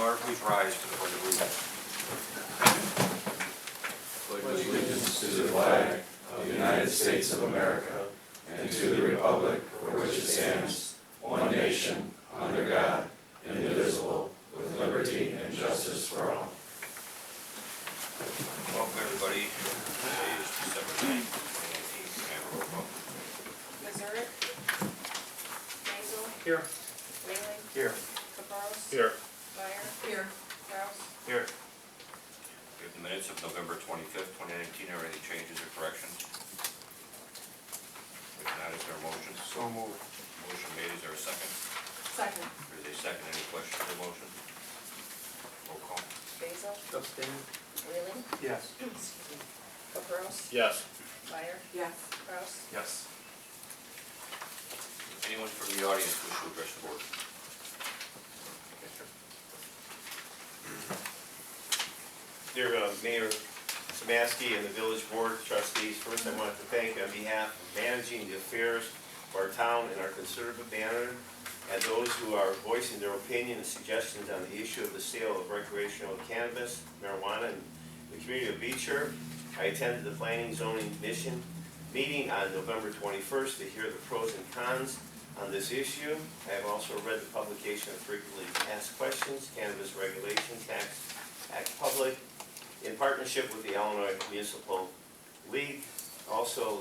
Nora please rise for the pledge of allegiance? Pledge allegiance to the flag of the United States of America and to the republic for which it stands, one nation, under God, indivisible, with liberty and justice for all. Welcome everybody. Today is December 9th, 2019. Can I have a roll call? Missouri. Basil. Here. Whaling. Here. Caparros. Here. Meyer. Here. Kraus. Here. We have the minutes of November 25th, 2019. Are there any changes or corrections? If not, is there a motion? So moved. Motion made. Is there a second? Second. There is a second. Any questions on the motion? Roll call. Basil. Abstain. Whaling. Yes. Caparros. Yes. Meyer. Yes. Kraus. Yes. Anyone from the audience wish to address the board? Yes, sir. Dear Mayor Samansky and the Village Board of Trustees, first I want to thank on behalf of managing the affairs of our town and our conservative banner and those who are voicing their opinion and suggestions on the issue of the sale of recreational cannabis, marijuana in the community of Beecher. I attended the Planning and Zoning Commission meeting on November 21st to hear the pros and cons on this issue. I have also read the publication of frequently asked questions, Cannabis Regulation Tax Act Public, in partnership with the Illinois Municipal League. Also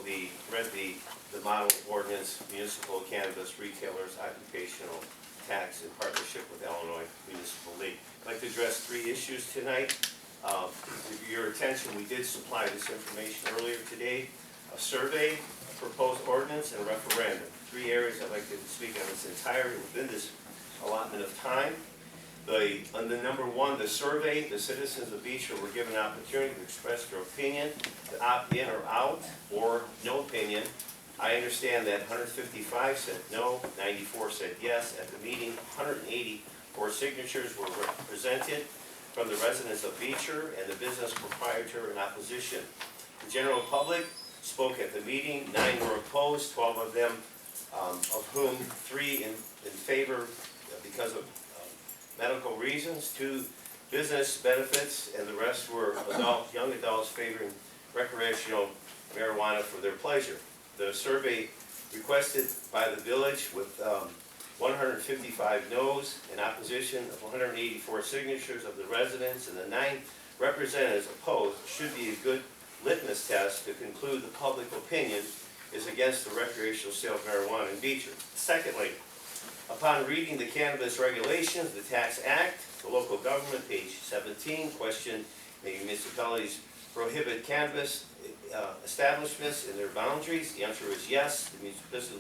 read the model ordinance, Municipal Cannabis Retailers Occupational Tax, in partnership with Illinois Municipal League. I'd like to address three issues tonight. For your attention, we did supply this information earlier today. A survey, a proposed ordinance, and a referendum. Three areas I'd like to speak on this entirely within this allotment of time. On the number one, the survey, the citizens of Beecher were given an opportunity to express their opinion, to opt in or out, or no opinion. I understand that 155 said no, 94 said yes. At the meeting, 184 signatures were presented from the residents of Beecher and the business proprietor in opposition. The general public spoke at the meeting. 9 were opposed, 12 of them, of whom 3 in favor because of medical reasons, 2 business benefits, and the rest were young adults favoring recreational marijuana for their pleasure. The survey requested by the village with 155 no's in opposition of 184 signatures of the residents, and the 9 representatives opposed should be a good litmus test to conclude the public opinion is against the recreational sale of marijuana in Beecher. Secondly, upon reading the cannabis regulations, the Tax Act, the local government, page 17, question, may municipalities prohibit cannabis establishments in their boundaries? The answer is yes. The municipality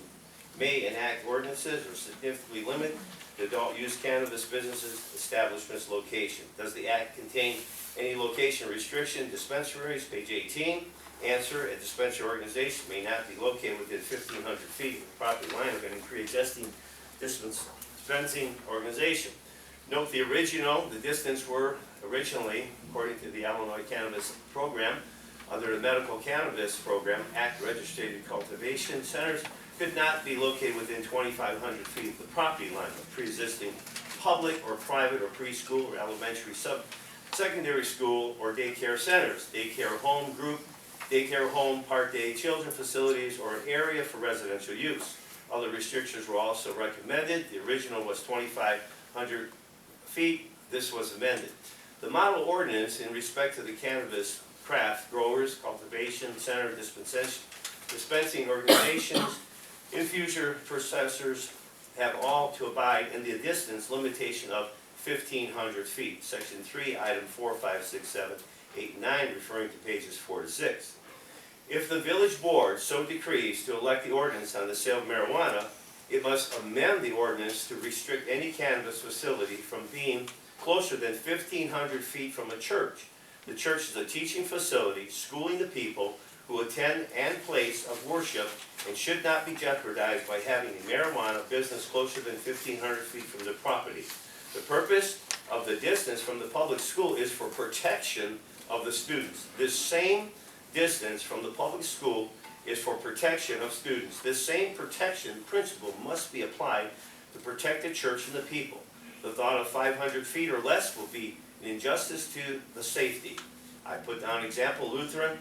may enact ordinances or significantly limit the adult use cannabis businesses establishments location. Does the act contain any location restriction? Dispensaries, page 18. Answer, a dispensary organization may not be located within 1,500 feet of the property line of any pre-existing dispensing organization. Note the distance were originally, according to the Illinois Cannabis Program, under the Medical Cannabis Program Act, registered cultivation centers could not be located within 2,500 feet of the property line of pre-existing public or private or preschool or elementary secondary school or daycare centers, daycare home group, daycare home, park day children facilities, or an area for residential use. Other restrictions were also recommended. The original was 2,500 feet. This was amended. The model ordinance in respect to the cannabis craft growers, cultivation center, dispensing organizations, infuser processors have all to abide in the distance limitation of 1,500 feet. Section 3, item 4, 5, 6, 7, 8, and 9, referring to pages 4 to 6. If the village board so decrees to elect the ordinance on the sale of marijuana, it must amend the ordinance to restrict any cannabis facility from being closer than 1,500 feet from a church. The church is a teaching facility, schooling the people who attend and place of worship, and should not be jeopardized by having a marijuana business closer than 1,500 feet from the property. The purpose of the distance from the public school is for protection of the students. This same distance from the public school is for protection of students. This same protection principle must be applied to protect the church and the people. The thought of 500 feet or less will be an injustice to the safety. I put down example Lutheran,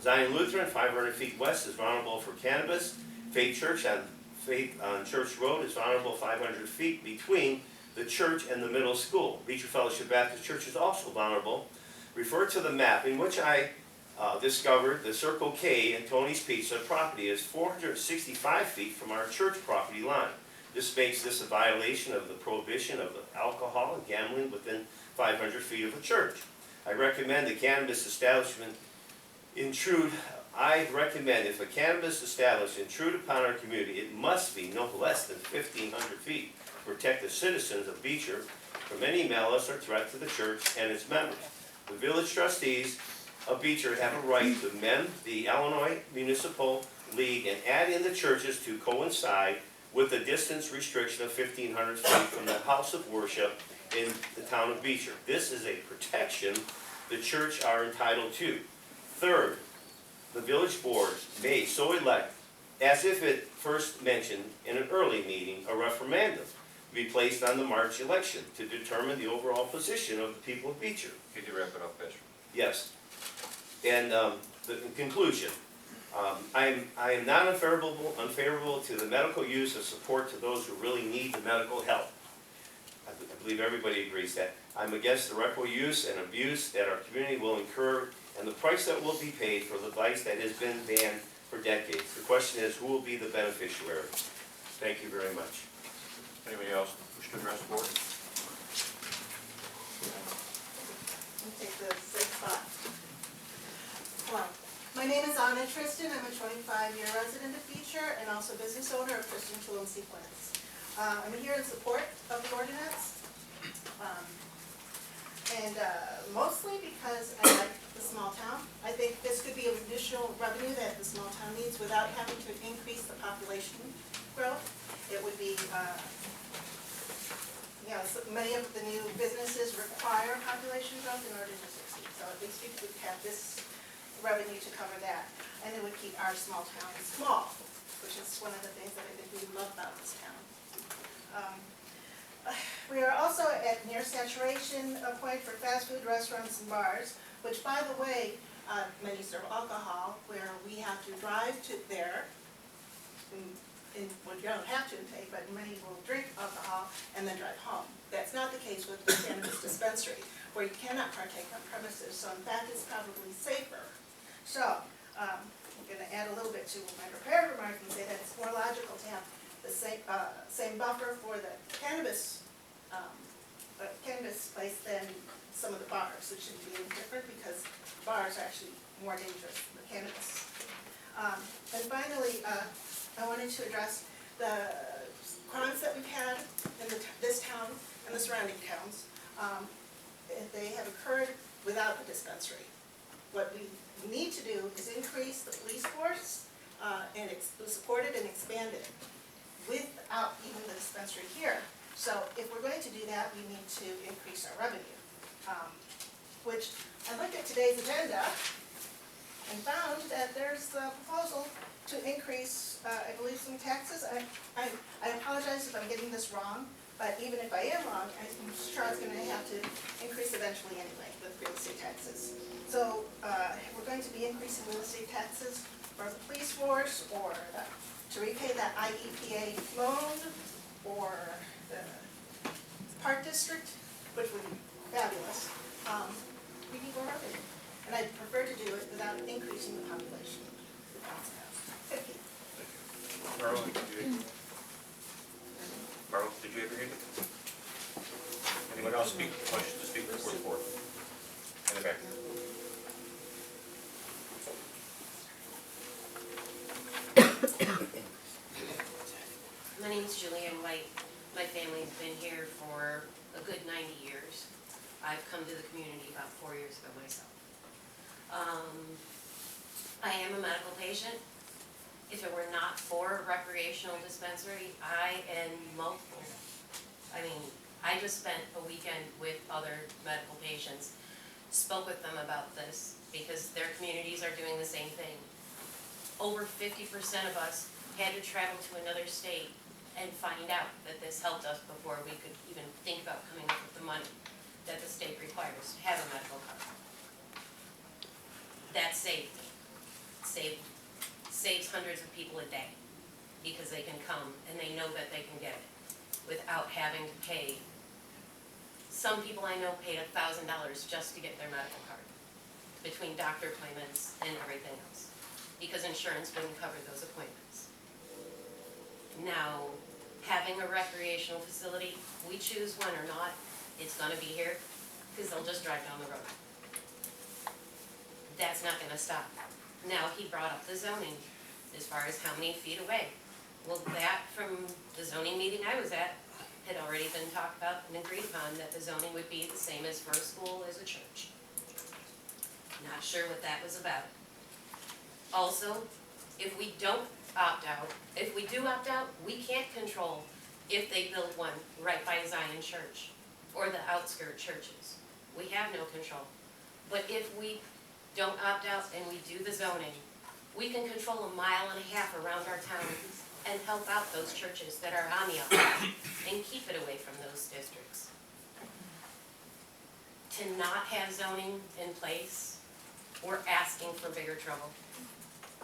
Zion Lutheran, 500 feet west is vulnerable for cannabis. Faith on Church Road is vulnerable 500 feet between the church and the middle school. Beecher Fellowship Baptist Church is also vulnerable. Refer to the map in which I discovered the Circle K and Tony's Pizza property is 465 feet from our church property line. This makes this a violation of the prohibition of alcohol and gambling within 500 feet of a church. I recommend the cannabis establishment I recommend if a cannabis establishment intrude upon our community, it must be no less than 1,500 feet to protect the citizens of Beecher from any malice or threat to the church and its members. The village trustees of Beecher have a right to amend the Illinois Municipal League and add in the churches to coincide with the distance restriction of 1,500 feet from the house of worship in the town of Beecher. This is a protection the church are entitled to. Third, the village board may so elect, as if it first mentioned in an early meeting, a referendum to be placed on the March election to determine the overall position of the people of Beecher. Could you wrap it up, Pastor? Yes. And the conclusion, I am not unfavorable to the medical use of support to those who really need the medical help. I believe everybody agrees that. I'm against the recreational use and abuse that our community will incur and the price that will be paid for the device that has been banned for decades. The question is, who will be the beneficiary? Thank you very much. Anybody else wish to address the board? I'll take the sixth spot. Hello, my name is Anna Tristan. I'm a 25-year resident of Beecher and also business owner of Christian Tool and Sequence. I'm here in support of the ordinance, and mostly because I like the small town. I think this could be an additional revenue that the small town needs without having to increase the population growth. It would be, so many of the new businesses require population growth in order to succeed. So at least we could have this revenue to cover that, and it would keep our small town small, which is one of the things that I think we love about this town. We are also at near saturation point for fast food restaurants and bars, which, by the way, many serve alcohol, where we have to drive to there. Well, you don't have to take, but many will drink alcohol and then drive home. That's not the case with the cannabis dispensary, where you cannot partake on premises. So in fact, it's probably safer. So I'm going to add a little bit to my prepared remarks and say that it's more logical to have the same buffer for the cannabis place than some of the bars, which should be different because bars are actually more dangerous than the cannabis. And finally, I wanted to address the crimes that we've had in this town and the surrounding towns. They have occurred without the dispensary. What we need to do is increase the police force and support it and expand it without even the dispensary here. So if we're going to do that, we need to increase our revenue, which I looked at today's agenda and found that there's a proposal to increase, I believe, some taxes. I apologize if I'm getting this wrong, but even if I am wrong, I'm sure it's going to have to increase eventually anyway with real estate taxes. So we're going to be increasing real estate taxes for the police force, or to repay that IEPA loan, or the park district, which would be fabulous. We need more revenue, and I'd prefer to do it without increasing the population. Thank you. Marlo, did you ever hear it? Anyone else wish to speak before the board? In the back. My name is Julianne White. My family's been here for a good 90 years. I've come to the community about 4 years ago myself. I am a medical patient. If it were not for a recreational dispensary, I just spent a weekend with other medical patients, spoke with them about this because their communities are doing the same thing. Over 50% of us had to travel to another state and find out that this helped us before we could even think about coming up with the money that the state requires to have a medical card. That saved me. Saves hundreds of people a day because they can come and they know that they can get it without having to pay. Some people I know paid $1,000 just to get their medical card, between doctor appointments and everything else, because insurance wouldn't cover those appointments. Now, having a recreational facility, we choose one or not, it's gonna be here, because they'll just drive down the road. That's not gonna stop. Now, he brought up the zoning, as far as how many feet away. Well, that, from the zoning meeting I was at, had already been talked about and agreed upon, that the zoning would be the same as for a school as a church. Not sure what that was about. Also, if we don't opt out, if we do opt out, we can't control if they build one right by Zion Church or the outskirt churches. We have no control. But if we don't opt out and we do the zoning, we can control 1.5 miles around our town and help out those churches that are on the outside and keep it away from those districts. To not have zoning in place, we're asking for bigger trouble.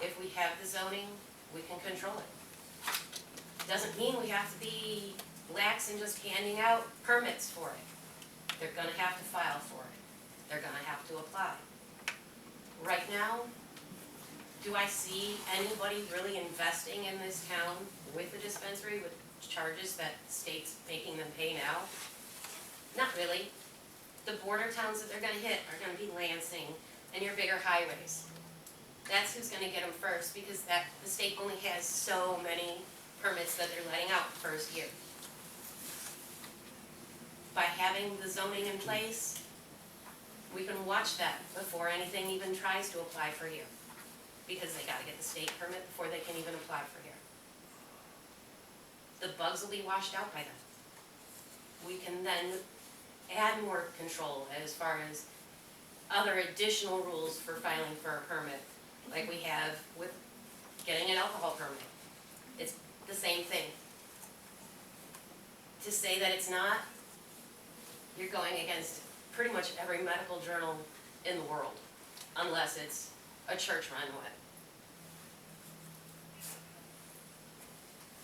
If we have the zoning, we can control it. Doesn't mean we have to be lax and just handing out permits for it. They're gonna have to file for it. They're gonna have to apply. Right now, do I see anybody really investing in this town with a dispensary with charges that the state's making them pay now? Not really. The border towns that they're gonna hit are gonna be Lansing and your bigger highways. That's who's gonna get them first, because the state only has so many permits that they're letting out the first year. By having the zoning in place, we can watch that before anything even tries to apply for here, because they gotta get the state permit before they can even apply for here. The bugs will be washed out by then. We can then add more control as far as other additional rules for filing for a permit, like we have with getting an alcohol permit. It's the same thing. To say that it's not, you're going against pretty much every medical journal in the world, unless it's a church-run one.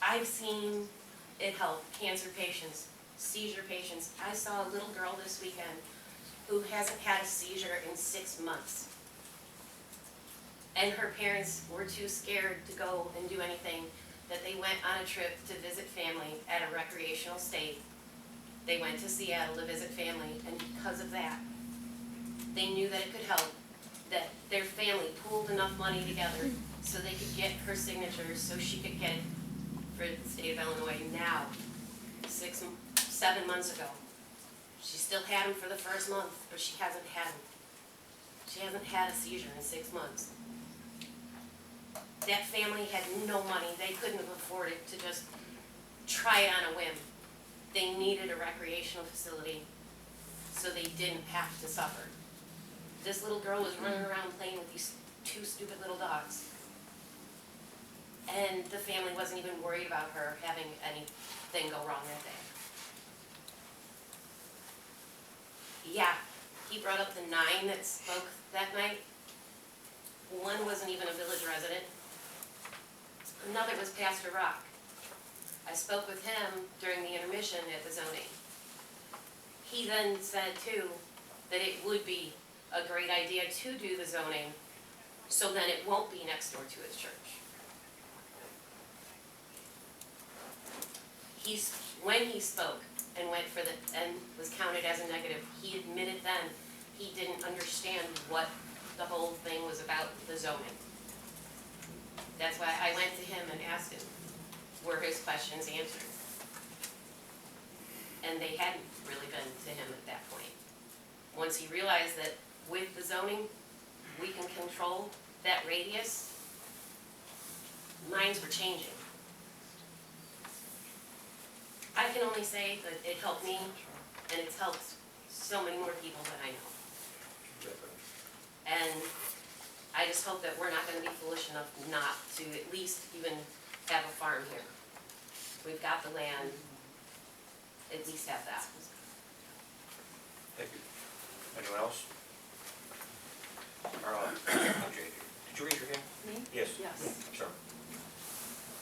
I've seen it help cancer patients, seizure patients. I saw a little girl this weekend who hasn't had a seizure in 6 months. And her parents were too scared to go and do anything, that they went on a trip to visit family at a recreational state. They went to Seattle to visit family, and because of that, they knew that it could help, that their family pooled enough money together so they could get her signatures so she could get it for the state of Illinois now, 7 months ago. She still had him for the first month, but she hasn't had him. She hasn't had a seizure in 6 months. That family had no money. They couldn't have afforded to just try it on a whim. They needed a recreational facility so they didn't have to suffer. This little girl was running around playing with these 2 stupid little dogs. And the family wasn't even worried about her having anything go wrong that day. Yeah, he brought up the 9 that spoke that night. One wasn't even a village resident. Another was Pastor Rock. I spoke with him during the intermission at the zoning. He then said too that it would be a great idea to do the zoning so then it won't be next door to his church. When he spoke and went for and was counted as a negative, he admitted then he didn't understand what the whole thing was about, the zoning. That's why I went to him and asked him, were his questions answered? And they hadn't really been to him at that point. Once he realized that with the zoning, we can control that radius, minds were changing. I can only say that it helped me, and it's helped so many more people than I know. And I just hope that we're not going to be foolish enough not to at least even have a farm here. we've got the land, at least have that. Thank you. Anyone else? Okay, did you raise your hand? Me? Yes. Yes. Sure.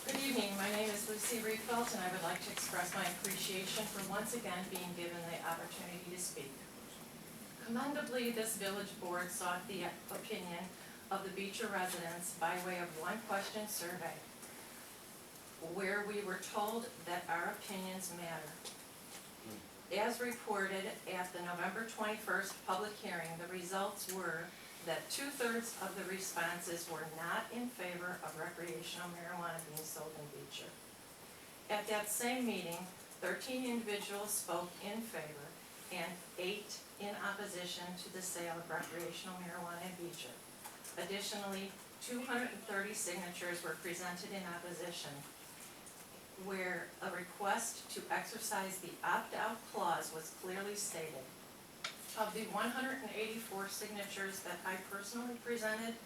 Good evening, my name is Lucy Riefelt, and I would like to express my appreciation for once again being given the opportunity to speak. Commendably, this village board sought the opinion of the Beecher residents by way of one question survey, where we were told that our opinions matter. As reported at the November 21st public hearing, the results were that 2/3 of the responses were not in favor of recreational marijuana being sold in Beecher. At that same meeting, 13 individuals spoke in favor and 8 in opposition to the sale of recreational marijuana in Beecher. Additionally, 230 signatures were presented in opposition, where a request to exercise the opt-out clause was clearly stated. Of the 184 signatures that I personally presented,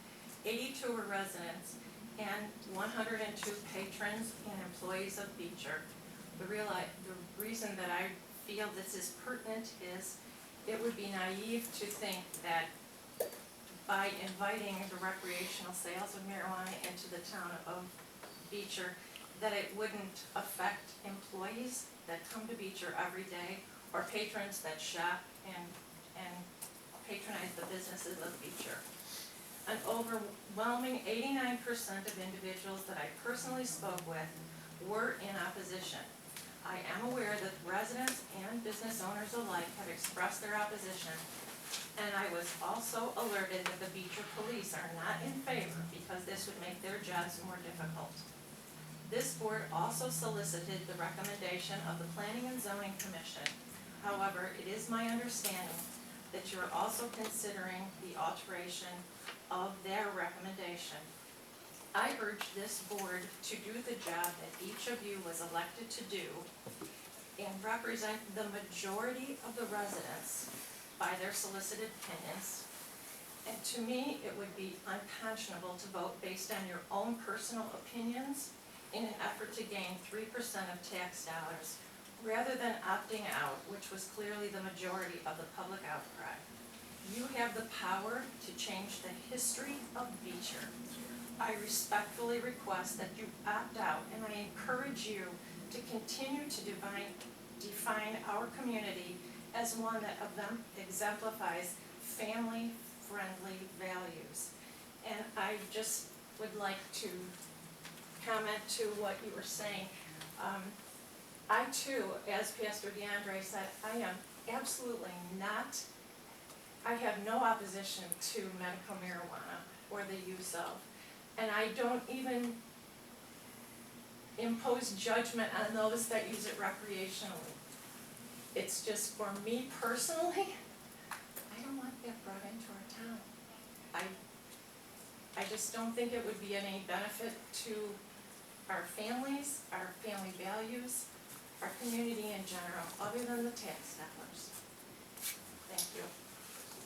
82 were residents and 102 patrons and employees of Beecher. The reason that I feel this is pertinent is it would be naive to think that by inviting the recreational sales of marijuana into the town of Beecher, that it wouldn't affect employees that come to Beecher every day or patrons that shop and patronize the businesses of Beecher. An overwhelming 89% of individuals that I personally spoke with were in opposition. I am aware that residents and business owners alike have expressed their opposition, and I was also alerted that the Beecher police are not in favor because this would make their jobs more difficult. This board also solicited the recommendation of the Planning and Zoning Commission. However, it is my understanding that you are also considering the alteration of their recommendation. I urge this board to do the job that each of you was elected to do and represent the majority of the residents by their solicited opinions. And to me, it would be unconscionable to vote based on your own personal opinions in an effort to gain 3% of tax dollars, rather than opting out, which was clearly the majority of the public outcry. You have the power to change the history of Beecher. I respectfully request that you opt out, and I encourage you to continue to define our community as one that exemplifies family-friendly values. And I just would like to comment to what you were saying. I too, as Pastor DeAndre said, I am absolutely not, I have no opposition to medical marijuana or the use of, and I don't even impose judgment on those that use it recreationally. It's just for me personally, I don't want that brought into our town. I just don't think it would be any benefit to our families, our family values, our community in general, other than the tax dollars. Thank you.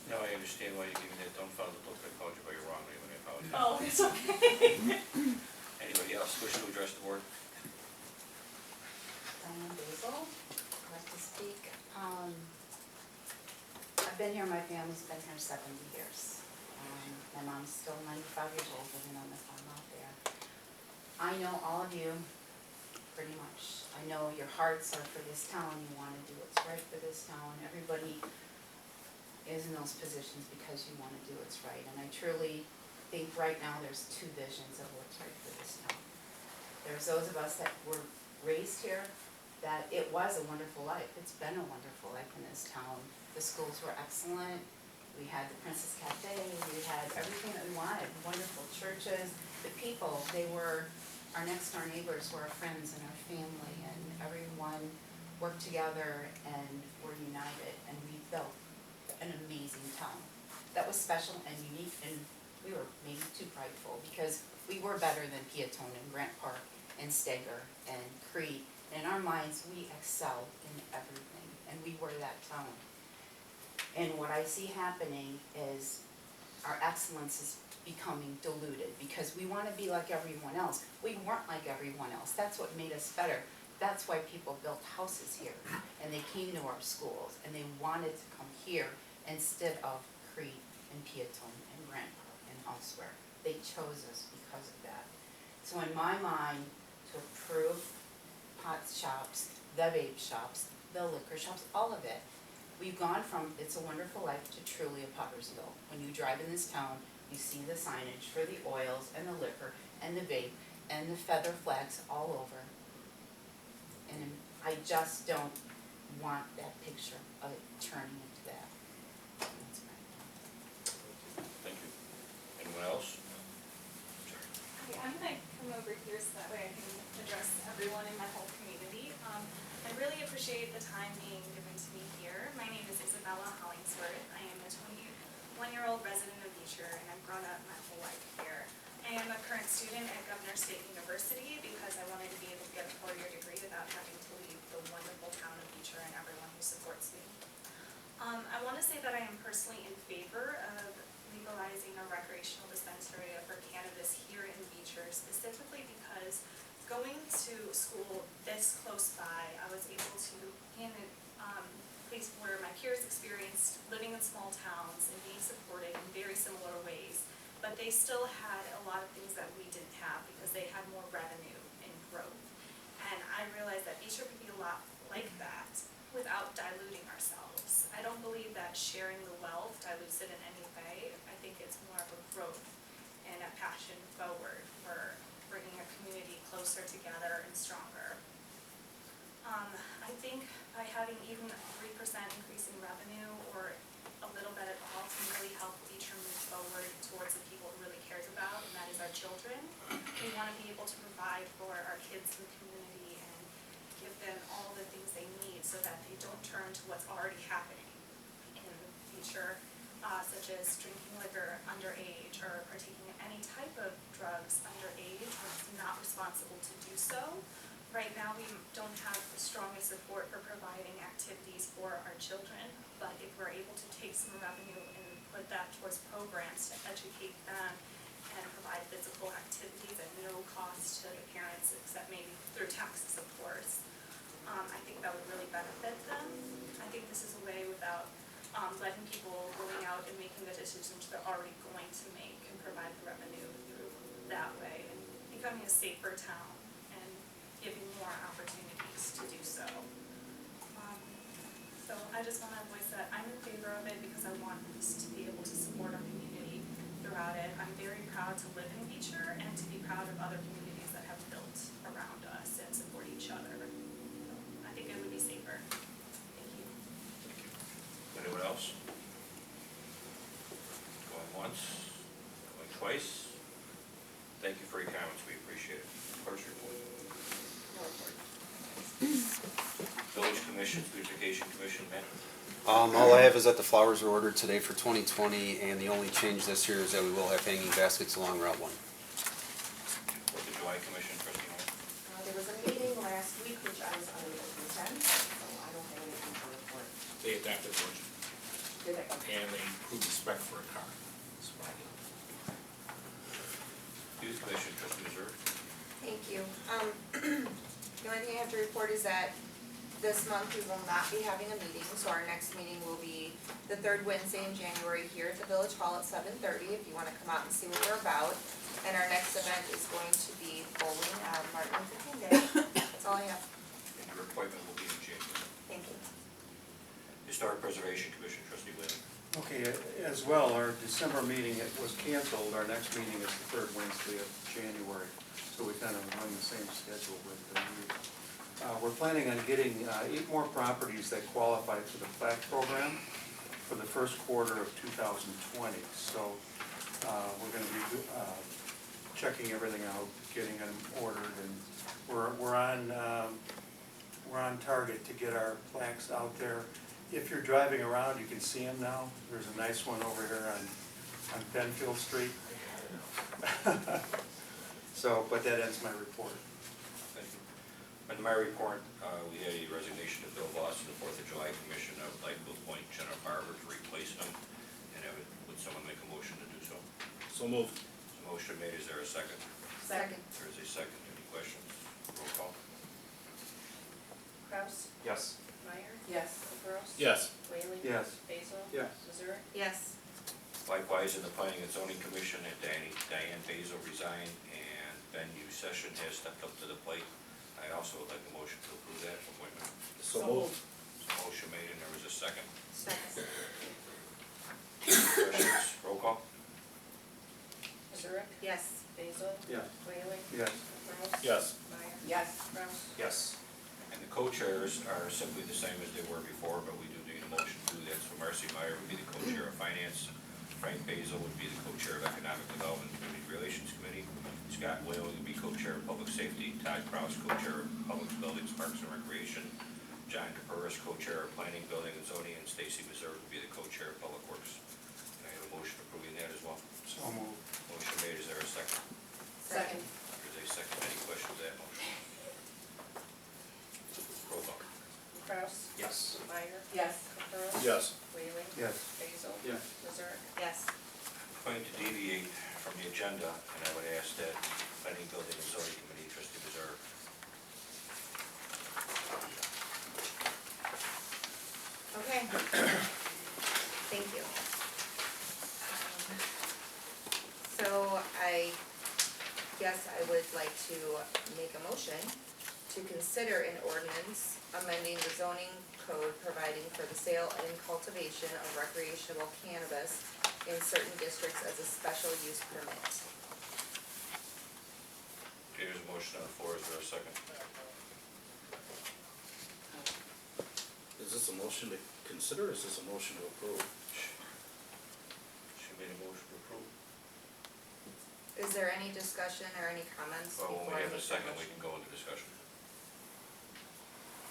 Now I understand why you gave me that dumbfounded look. I called you by your wrong name, and I apologize. Oh, it's okay. Anybody else wish to address the board? Diane Basil, I'd like to speak. I've been here, my family's been here 70 years. My mom's still 95 years old, living on the farm out there. I know all of you, pretty much. I know your hearts are for this town, you want to do what's right for this town. Everybody is in those positions because you want to do what's right. And I truly think right now there's two visions of what's right for this town. There's those of us that were raised here, that it was a wonderful life. It's been a wonderful life in this town. The schools were excellent. We had the Princess Cafe. We had everything that we wanted. Wonderful churches. The people, they were, our next door neighbors were our friends and our family, and everyone worked together and were united, and we built an amazing town. That was special and unique, and we were maybe too prideful because we were better than Peatone and Grant Park and Steger and Crete. In our minds, we excelled in everything, and we were that town. And what I see happening is our excellence is becoming diluted because we want to be like everyone else. We weren't like everyone else. That's what made us better. That's why people built houses here, and they came to our schools, and they wanted to come here instead of Crete and Peatone and Brent and elsewhere. They chose us because of that. So in my mind, to approve pot shops, the vape shops, the liquor shops, all of it, we've gone from It's a Wonderful Life to truly a Pottersville. When you drive in this town, you see the signage for the oils and the liquor and the vape and the feather flags all over. And I just don't want that picture of it turning into that. That's right. Thank you. Anyone else? Okay, I'm gonna come over here so that way I can address everyone in my whole community. I really appreciate the time being given to me here. My name is Isabella Hollingsworth. I am a 21-year-old resident of Beecher, and I've grown up my whole life here. I am a current student at Governor State University because I wanted to be able to get a four-year degree without having to leave the wonderful town of Beecher and everyone who supports me. I want to say that I am personally in favor of legalizing a recreational dispensary for cannabis here in Beecher, specifically because going to school this close by, I was able to be in a place where my peers experienced living in small towns and being supported in very similar ways, but they still had a lot of things that we didn't have because they had more revenue and growth. And I realized that Beecher could be a lot like that without diluting ourselves. I don't believe that sharing the wealth dilutes it in any way. I think it's more of a growth and a passion forward for bringing a community closer together and stronger. I think by having even a 3% increase in revenue or a little bit at all can really help Beecher move forward towards the people it really cares about, and that is our children. We want to be able to provide for our kids in the community and give them all the things they need so that they don't turn to what's already happening in Beecher, such as drinking liquor underage or partaking in any type of drugs underage when it's not responsible to do so. Right now, we don't have the strongest support for providing activities for our children, but if we're able to take some revenue and put that towards programs to educate them and provide physical activities at no cost to the parents, except maybe through taxes, of course, I think that would really benefit them. I think this is a way without letting people going out and making the decisions they're already going to make and provide the revenue through that way and becoming a safer town and giving more opportunities to do so. So I just want to voice that I'm in favor of it because I want us to be able to support our community throughout it. I'm very proud to live in Beecher and to be proud of other communities that have built around us and support each other. So I think it would be safer. Thank you. Anyone else? Going once, going twice. Thank you for your comments, we appreciate it. Clerk's report. No report. Village Commission, Beautification Commission, Matt? All I have is that the flowers were ordered today for 2020, and the only change this year is that we will have hanging baskets along Route 1. Fourth of July Commission, Trustee Moore? There was a meeting last week which I was unable to attend, so I don't have anything to report. They adopted the budget, Did I? and they approved the spec for a car. That's why. Youth Commission, Trustee Missouri? Thank you. The only thing I have to report is that this month we will not be having a meeting, so our next meeting will be the third Wednesday in January here at the Village Hall at 7:30 if you want to come out and see what we're about. And our next event is going to be bowling on Martin Luther King Day. That's all I have. And your appointment will be in January. Thank you. Historic Preservation Commission, Trustee Lynn? Okay, as well, our December meeting, it was canceled. Our next meeting is the third Wednesday of January. So we kind of run the same schedule with the week. We're planning on getting 8 more properties that qualify for the plaque program for the first quarter of 2020. So we're going to be checking everything out, getting them ordered, and we're on target to get our plaques out there. If you're driving around, you can see them now. There's a nice one over here on Penfield Street. So, but that ends my report. Thank you. In my report, we had a resignation of Bill Voss to the 4th of July Commission. I would like to appoint Jenna Barber to replace him, and would someone make a motion to do so? So moved. Motion made, is there a second? Second. There is a second, any questions? Roll call. Kraus, Yes. Meyer, Yes. Gross. Yes. Whaley. Yes. Basil. Yes. Missouri. Yes. Likewise, in the Planning and Zoning Commission, Diane Basil resigned and Ben Session has stepped up to the plate. I also would like a motion to approve that appointment. So moved. Motion made and there was a second. Second. Questions? Roll call? Missouri. Yes. Basil. Yes. Whaley. Yes. Gross. Yes. Meyer. Yes. Kraus. Yes. And the co-chairs are simply the same as they were before, but we do need a motion to do that. So Marcy Meyer would be the co-chair of Finance, Frank Basil would be the co-chair of Economic Development and Community Relations Committee, Scott Whalen would be co-chair of Public Safety, Todd Kraus, co-chair of Public Buildings, Parks and Recreation, John Caperas, co-chair of Planning, Building and Zoning, and Stacy Missouri would be the co-chair of Public Works. Can I have a motion approving that as well? So moved. Motion made, is there a second? Second. There's a second, any questions to that motion? Roll call. Kraus. Yes. Meyer. Yes. Gross. Yes. Whaley. Yes. Basil. Yes. Missouri. Yes. I'm going to deviate from the agenda, and I would ask that Planning, Building, and Zoning Committee, Trustee Reserve. Okay. Thank you. So I guess I would like to make a motion to consider an ordinance amending the zoning code providing for the sale and cultivation of recreational cannabis in certain districts as a special use permit. Okay, there's a motion on the floor, is there a second? Is this a motion to consider, or is this a motion to approve? She made a motion to approve. Is there any discussion or any comments Well, before when we I have a make the second, we motion? can go into discussion.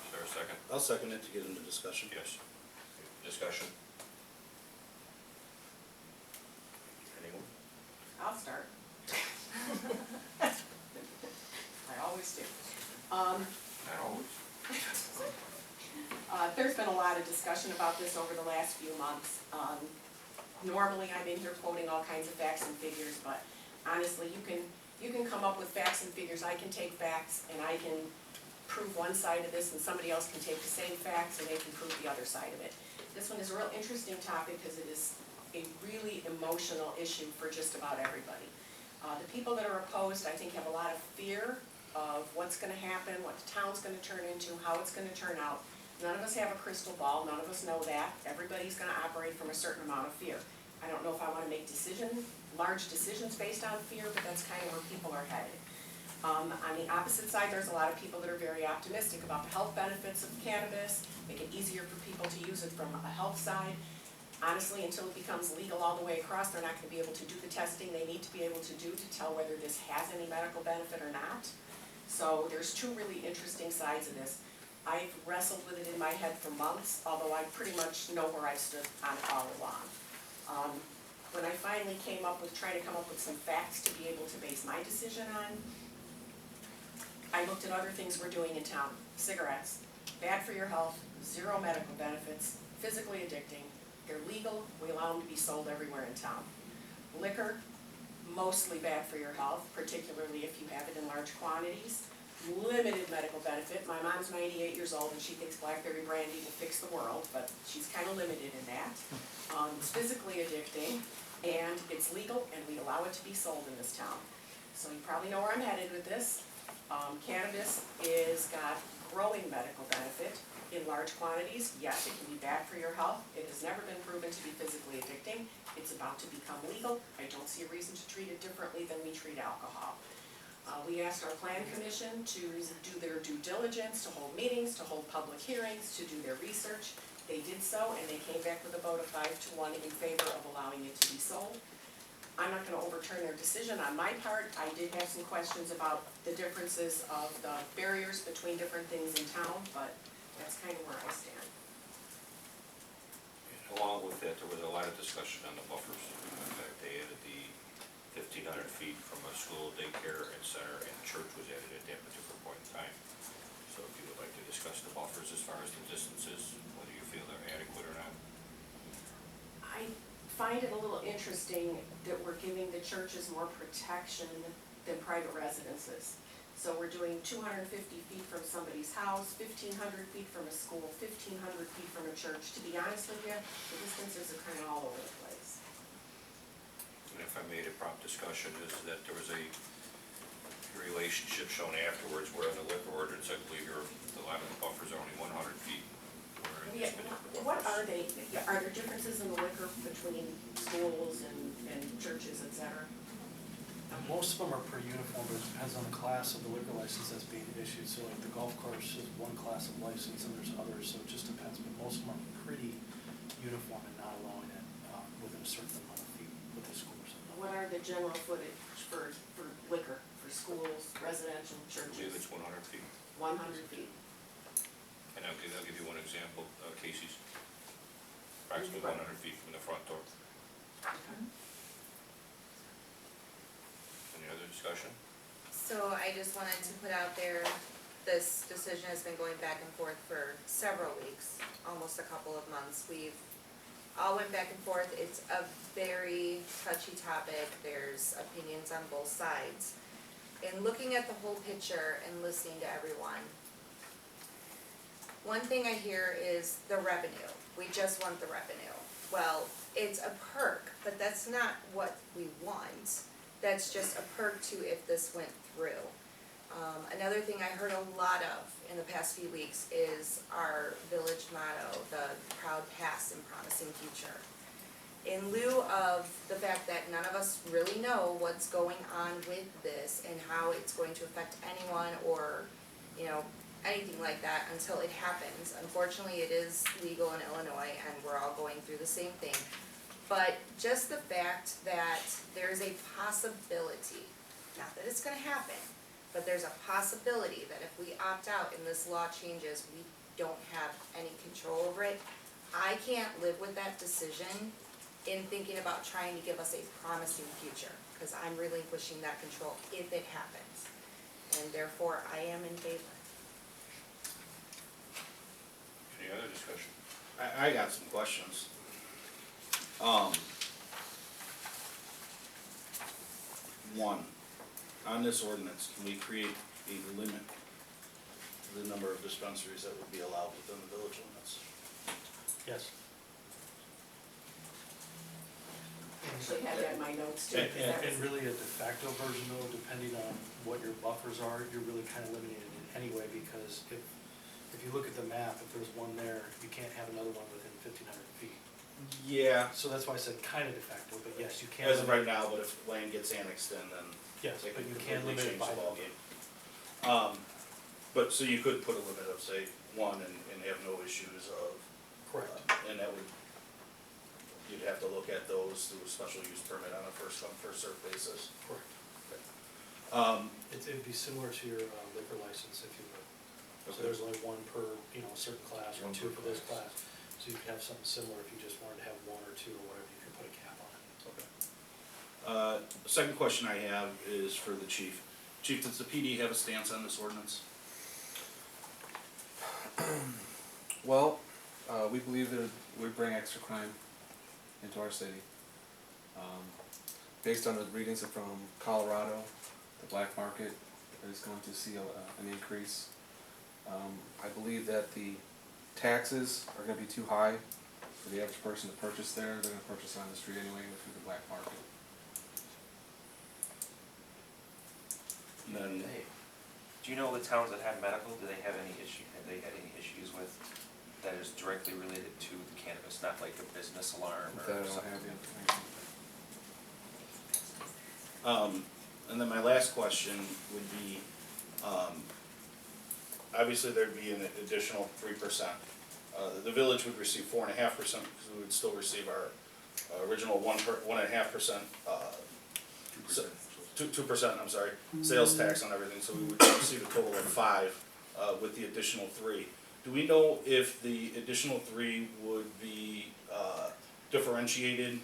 Is there a second? I'll second it to get into discussion. Yes. Discussion? Anyone? I'll start. I always do. Not always. There's been a lot of discussion about this over the last few months. Normally, I'm in here quoting all kinds of facts and figures, but honestly, you can come up with facts and figures. I can take facts and I can prove one side of this, and somebody else can take the same facts and they can prove the other side of it. This one is a real interesting topic because it is a really emotional issue for just about everybody. The people that are opposed, I think, have a lot of fear of what's gonna happen, what the town's gonna turn into, how it's gonna turn out. None of us have a crystal ball, none of us know that. Everybody's gonna operate from a certain amount of fear. I don't know if I wanna make large decisions based on fear, but that's kind of where people are headed. On the opposite side, there's a lot of people that are very optimistic about the health benefits of cannabis, make it easier for people to use it from a health side. Honestly, until it becomes legal all the way across, they're not gonna be able to do the testing they need to be able to do to tell whether this has any medical benefit or not. So there's two really interesting sides of this. I've wrestled with it in my head for months, although I pretty much know where I stood on it all along. When I finally trying to come up with some facts to be able to base my decision on, I looked at other things we're doing in town. Cigarettes, bad for your health, zero medical benefits, physically addicting. They're legal, we allow them to be sold everywhere in town. Liquor, mostly bad for your health, particularly if you have it in large quantities. Limited medical benefit. My mom's 98 years old and she thinks blackberry brandy will fix the world, but she's kind of limited in that. It's physically addicting and it's legal and we allow it to be sold in this town. So you probably know where I'm headed with this. Cannabis is got growing medical benefit in large quantities. Yes, it can be bad for your health. It has never been proven to be physically addicting. It's about to become legal. I don't see a reason to treat it differently than we treat alcohol. We asked our plan commission to do their due diligence, to hold meetings, to hold public hearings, to do their research. They did so, and they came back with a vote of 5-1 in favor of allowing it to be sold. I'm not gonna overturn their decision on my part. I did have some questions about the differences of the barriers between different things in town, but that's kind of where I stand. And along with that, there was a lot of discussion on the buffers. In fact, they added the 1,500 feet from a school, daycare, and center, and church was added at that particular point in time. So if you would like to discuss the buffers as far as the distances, whether you feel they're adequate or not. I find it a little interesting that we're giving the churches more protection than private residences. So we're doing 250 feet from somebody's house, 1,500 feet from a school, 1,500 feet from a church. To be honest with you, the distances are kind of all over the place. And if I made a prompt discussion, is that there was a relationship shown afterwards where in the liquor ordinance, I believe the line of the buffers are only 100 feet. where in Yeah, these particular what buffers- are they, are there differences in the liquor between schools and churches, et cetera? Most of them are pretty uniform, but it depends on the class of the liquor license that's being issued. So like the golf course is one class of license and there's others, so it just depends. But most of them are pretty uniform and not allowing it within a certain amount of feet with the schools. What are the general footage for liquor, for schools, residential, I believe churches? it's 100 feet. 100 feet. And I'll give you one example, Casey's. Approximately 100 feet from the front door. Any other discussion? So I just wanted to put out there, this decision has been going back and forth for several weeks, almost a couple of months. We've all went back and forth. It's a very touchy topic. There's opinions on both sides. In looking at the whole picture and listening to everyone, one thing I hear is the revenue. We just want the revenue. Well, it's a perk, but that's not what we want. That's just a perk to if this went through. Another thing I heard a lot of in the past few weeks is our village motto, the proud past and promising future. In lieu of the fact that none of us really know what's going on with this and how it's going to affect anyone or, you know, anything like that until it happens. Unfortunately, it is legal in Illinois and we're all going through the same thing. But just the fact that there's a possibility, not that it's gonna happen, but there's a possibility that if we opt out and this law changes, we don't have any control over it. I can't live with that decision in thinking about trying to give us a promising future, because I'm relinquishing that control if it happens. And therefore, I am in favor. Any other discussion? I got some questions. One, on this ordinance, can we create a limit to the number of dispensaries that would be allowed within the village limits? Yes. Actually had that in my notes too. 'Cause that And was- really a de facto version though, depending on what your buffers are, you're really kind of limiting it in anyway, because if you look at the map, if there's one there, you can't have another one within 1,500 feet. Yeah. So that's why I said kind of de facto, but yes, you can. As of right now, but if land gets annexed in, then Yes, they but can you can completely limit it change by the number. ballgame. But, so you could put a limit of, say, one and have no issues of. Correct. And that would, you'd have to look at those through a special use permit on a first come, first served basis. Correct. It'd be similar to your liquor license, if you will. So there's only one per, you know, certain class, or One two per for this class. class. So you could have something similar if you just wanted to have one or two or whatever, you could put a cap on it. Okay. The second question I have is for the chief. Chief, does the PD have a stance on this ordinance? Well, we believe that it would bring extra crime into our city. Based on the readings from Colorado, the black market is going to see an increase. I believe that the taxes are gonna be too high for the average person to purchase there. They're gonna purchase on the street anyway through the black market. And then, Do you know the towns that have medical, do they have any issue, have they had any issues with, that is directly related to the cannabis, not like a business alarm or That I don't something? have the information. and then my last question would be, obviously there'd be an additional 3%. The village would receive 4.5% because we would still receive our original 1.5%, 2%, I'm sorry, sales tax on everything, so we would receive a total of 5, with the additional 3. Do we know if the additional 3 would be, differentiated,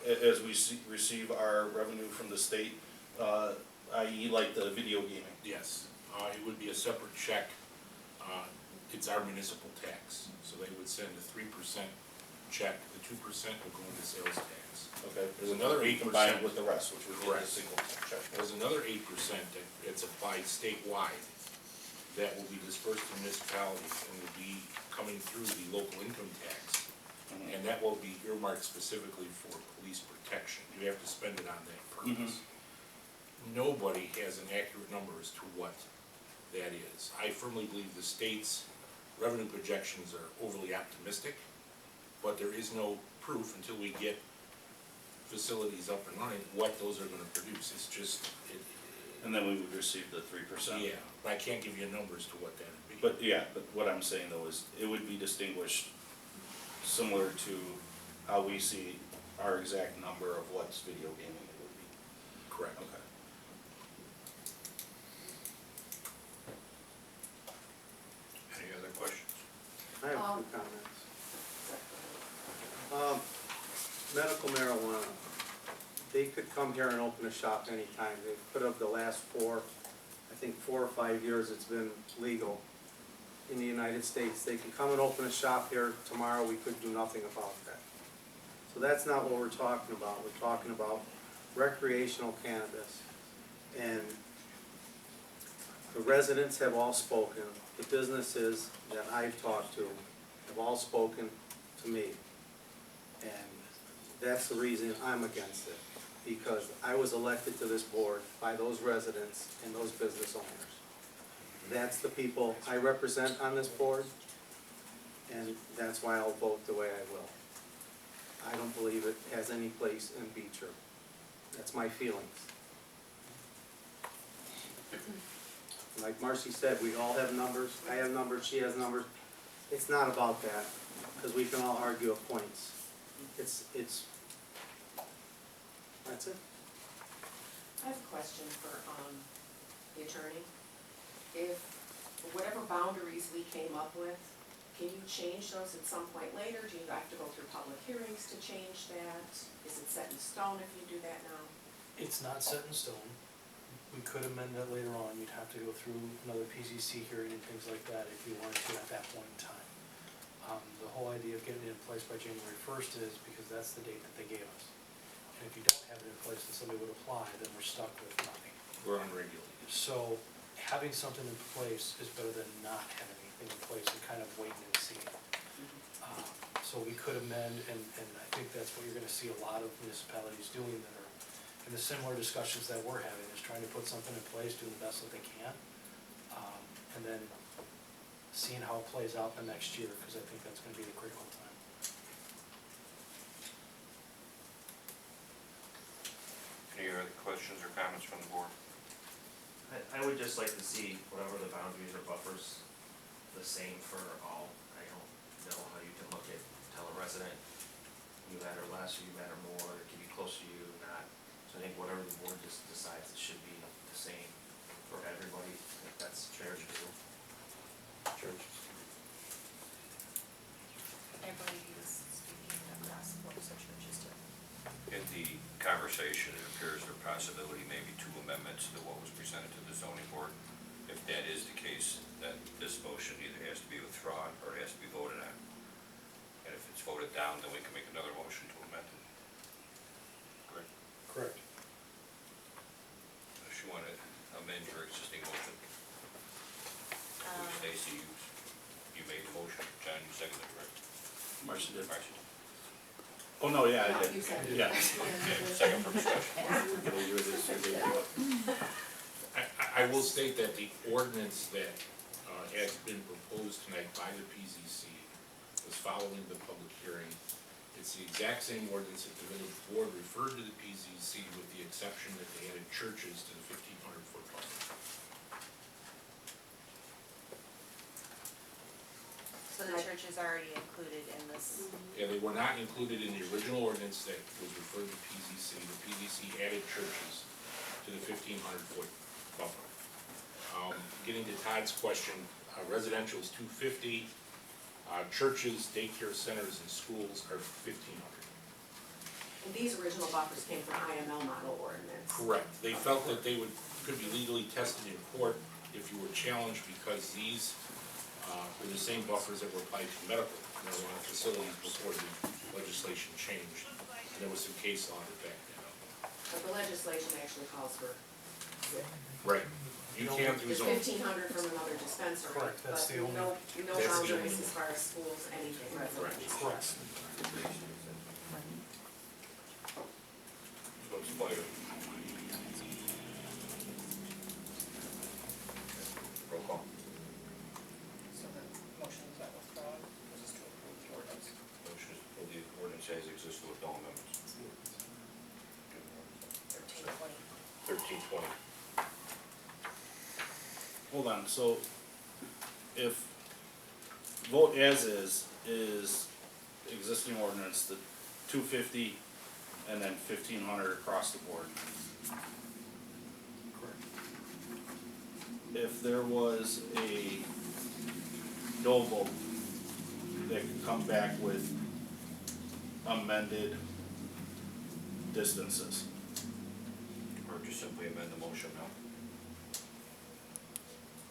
as we receive our revenue from the state, i.e. like the video gaming? Yes, it would be a separate check. It's our municipal tax, so they would send a 3% check, the 2% will go into sales tax. Okay, There's another 8% combined with the rest, which would be the Correct. single check. There's another 8% that's applied statewide that will be dispersed to municipalities and will be coming through the local income tax. Mhm. And that will be earmarked specifically for police protection. You have to spend it on that purpose. Nobody has an accurate number as to what that is. I firmly believe the state's revenue projections are overly optimistic, but there is no proof until we get facilities up and running what those are gonna produce. It's just, And then we would receive the 3%. yeah, but I can't give you a number as to what that would be. But yeah, but what I'm saying though is it would be distinguished similar to how we see our exact number of what's video gaming it would be. Correct. Okay. Any other questions? I have a few comments. Medical marijuana, they could come here and open a shop anytime. They could have the last 4 or 5 years it's been legal in the United States. They can come and open a shop here tomorrow, we could do nothing about that. So that's not what we're talking about. We're talking about recreational cannabis. And the residents have all spoken, the businesses that I've talked to have all spoken to me. And that's the reason I'm against it, because I was elected to this board by those residents and those business owners. That's the people I represent on this board, and that's why I'll vote the way I will. I don't believe it has any place in Beecher. That's my feelings. Like Marcy said, we all have numbers, I have numbers, she has numbers. It's not about that, because we can all argue at points. It's, that's it. I have a question for, the attorney. If whatever boundaries we came up with, can you change those at some point later? Do you have to go through public hearings to change that? Is it set in stone if you do that now? It's not set in stone. We could amend that later on. You'd have to go through another PZC hearing and things like that if you wanted to at that point in time. The whole idea of getting it in place by January 1st is because that's the date that they gave us. And if you don't have it in place and somebody would apply, then we're stuck with nothing. We're unregulated. So having something in place is better than not having anything in place and kind of waiting and seeing. So we could amend, and I think that's what you're gonna see a lot of municipalities doing that are in the similar discussions that we're having, is trying to put something in place, doing the best that they can. And then seeing how it plays out the next year, because I think that's gonna be the critical time. Any other questions or comments from the board? I would just like to see whatever the boundaries or buffers, the same for all. I don't know how you can look at, tell a resident, you matter less, or you matter more, it can be close to you, not. So I think whatever the board just decides, it should be the same for everybody. I think that's fair to do. Church. I believe he was speaking across the board, so churches too. In the conversation, it appears there possibility maybe 2 amendments to what was presented to the zoning board. If that is the case, then this motion either has to be withdrawn or it has to be voted on. And if it's voted down, then we can make another motion to amend it. Correct? Correct. If you want to amend your existing motion. Stacy, you made the motion. John, you seconded it, right? Marcy did. Marcy. Oh, no, yeah, I No, did. you said it. Yeah. Okay, second for discussion. I will state that the ordinance that has been proposed tonight by the PZC was following the public hearing. It's the exact same ordinance that the village board referred to the PZC with the exception that they added churches to the 1,500-foot buffer. So the church is already included in this. Yeah, they were not included in the original ordinance that was referred to PZC. The PZC added churches to the 1,500-foot buffer. Getting to Todd's question, residential is 250, churches, daycare centers, and schools are 1,500. And these original buffers came from IML model ordinance. Correct. They felt that they could be legally tested in court if you were challenged because these were the same buffers that were applied to medical marijuana facilities before the legislation changed. And there was some case law that backed that up. But the legislation actually calls for Right. You can't do the zone. 1,500 from another dispensary. Correct, that's the only- No That's the boundaries only- as far as schools, anything, residential. Correct. So it's fire. Roll call. So the motion is not withdrawn, this is to approve the ordinance. Motion is to approve the ordinance as exists with no amendments. 1320. 1320. Hold on, so if vote as is existing ordinance, the 250 and then 1,500 across the board. Correct. If there was a no vote that could come back with amended distances. Or just simply amend the motion now.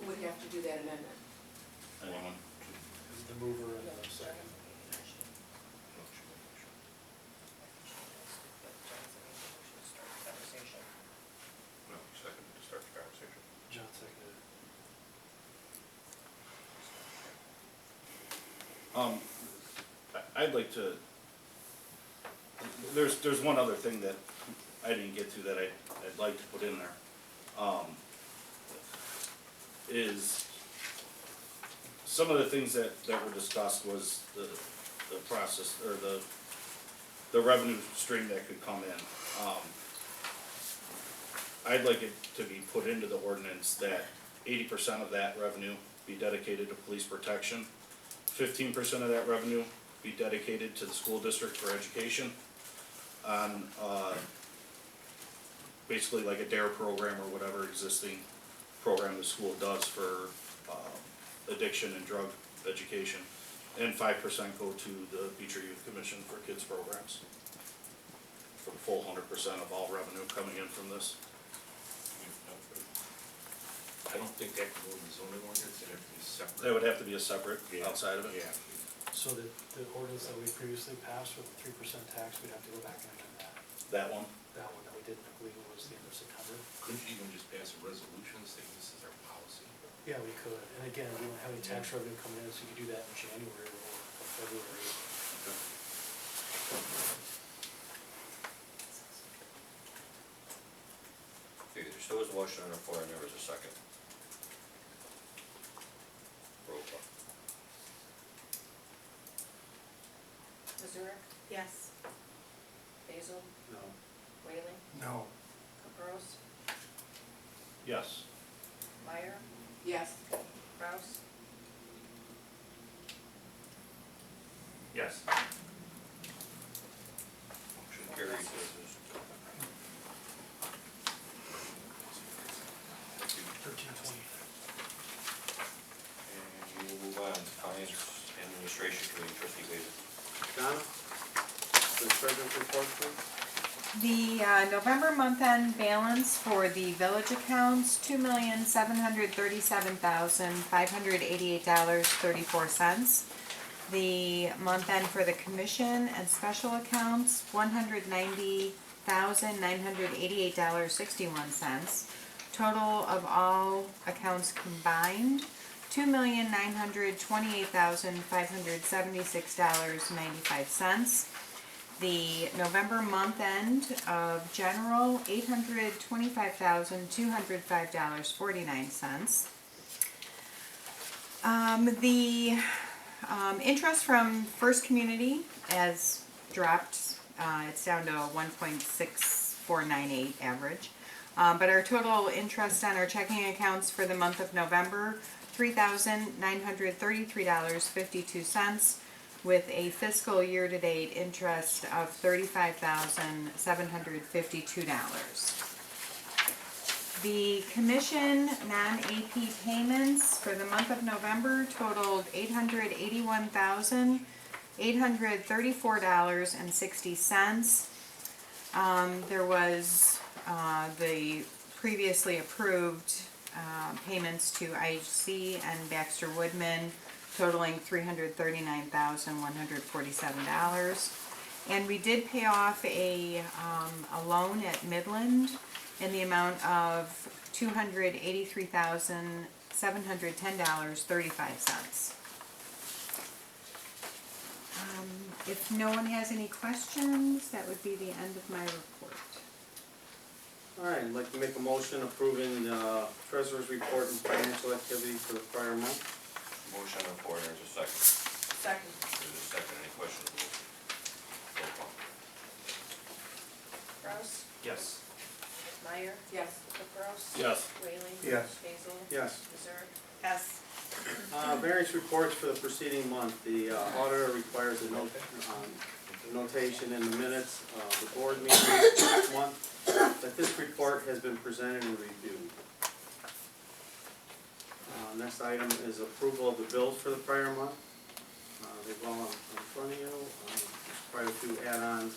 Who would have to do that amendment? Anyone? Is the mover and the second? No, second to start the conversation. John seconded. I'd like to, there's one other thing that I didn't get to that I'd like to put in there. Is some of the things that were discussed was the process, or the revenue stream that could come in. I'd like it to be put into the ordinance that 80% of that revenue be dedicated to police protection, 15% of that revenue be dedicated to the school district for education on, basically like a DARE program or whatever existing program the school does for, addiction and drug education. And 5% go to the Beecher Youth Commission for kids programs. For the full 100% of all revenue coming in from this. I don't think that can go in the zoning ordinance, it'd have to be separate. That would have to be a separate Yeah. outside of it. Yeah. So the ordinance that we previously passed with the 3% tax, we'd have to go back and amend that. That one. That one that we didn't, I believe it was the end of September. Couldn't you even just pass a resolution saying this is our policy? Yeah, we could, and again, we don't have any tax revenue coming in, so you could do that in January or February. Okay, there still is a motion on the floor and there is a second. Roll call. Missouri, Yes. Basil, No. Whaling, No. Caprows, Yes. Meyer, Yes. Kraus, Yes. Motion carries. Thank you. 1320. And we will move on to Finance and Administration Committee, trustee Basil. Donna? The treasurer's report, please? The November month-end balance for the village accounts, $2,737,588.34. The month-end for the commission and special accounts, $190,988.61. Total of all accounts combined, $2,928,576.95. The November month end of general, $825,205.49. The interest from First Community has dropped. It's down to a 1.6498 average. But our total interest on our checking accounts for the month of November, $3,933.52. With a fiscal year-to-date interest of $35,752. The commission non-AP payments for the month of November totaled $881,834.60. There was the previously approved payments to IHC and Baxter Woodman totaling $339,147. And we did pay off a loan at Midland in the amount of $283,710.35. If no one has any questions, that would be the end of my report. All right, I'd like to make a motion approving the treasurer's report and financial activity for the prior month. Motion on the floor, there's a second. Second. There's a second, any questions? Roll call. Kraus, Yes. Meyer, Yes. Caprows. Yes. Whaling. Yes. Basil. Yes. Missouri. Yes. Variance reports for the preceding month. The auditor requires a notation in the minutes of the board meeting this month that this report has been presented and reviewed. Next item is approval of the bills for the prior month. They've all in front of you. There's quite a few add-ons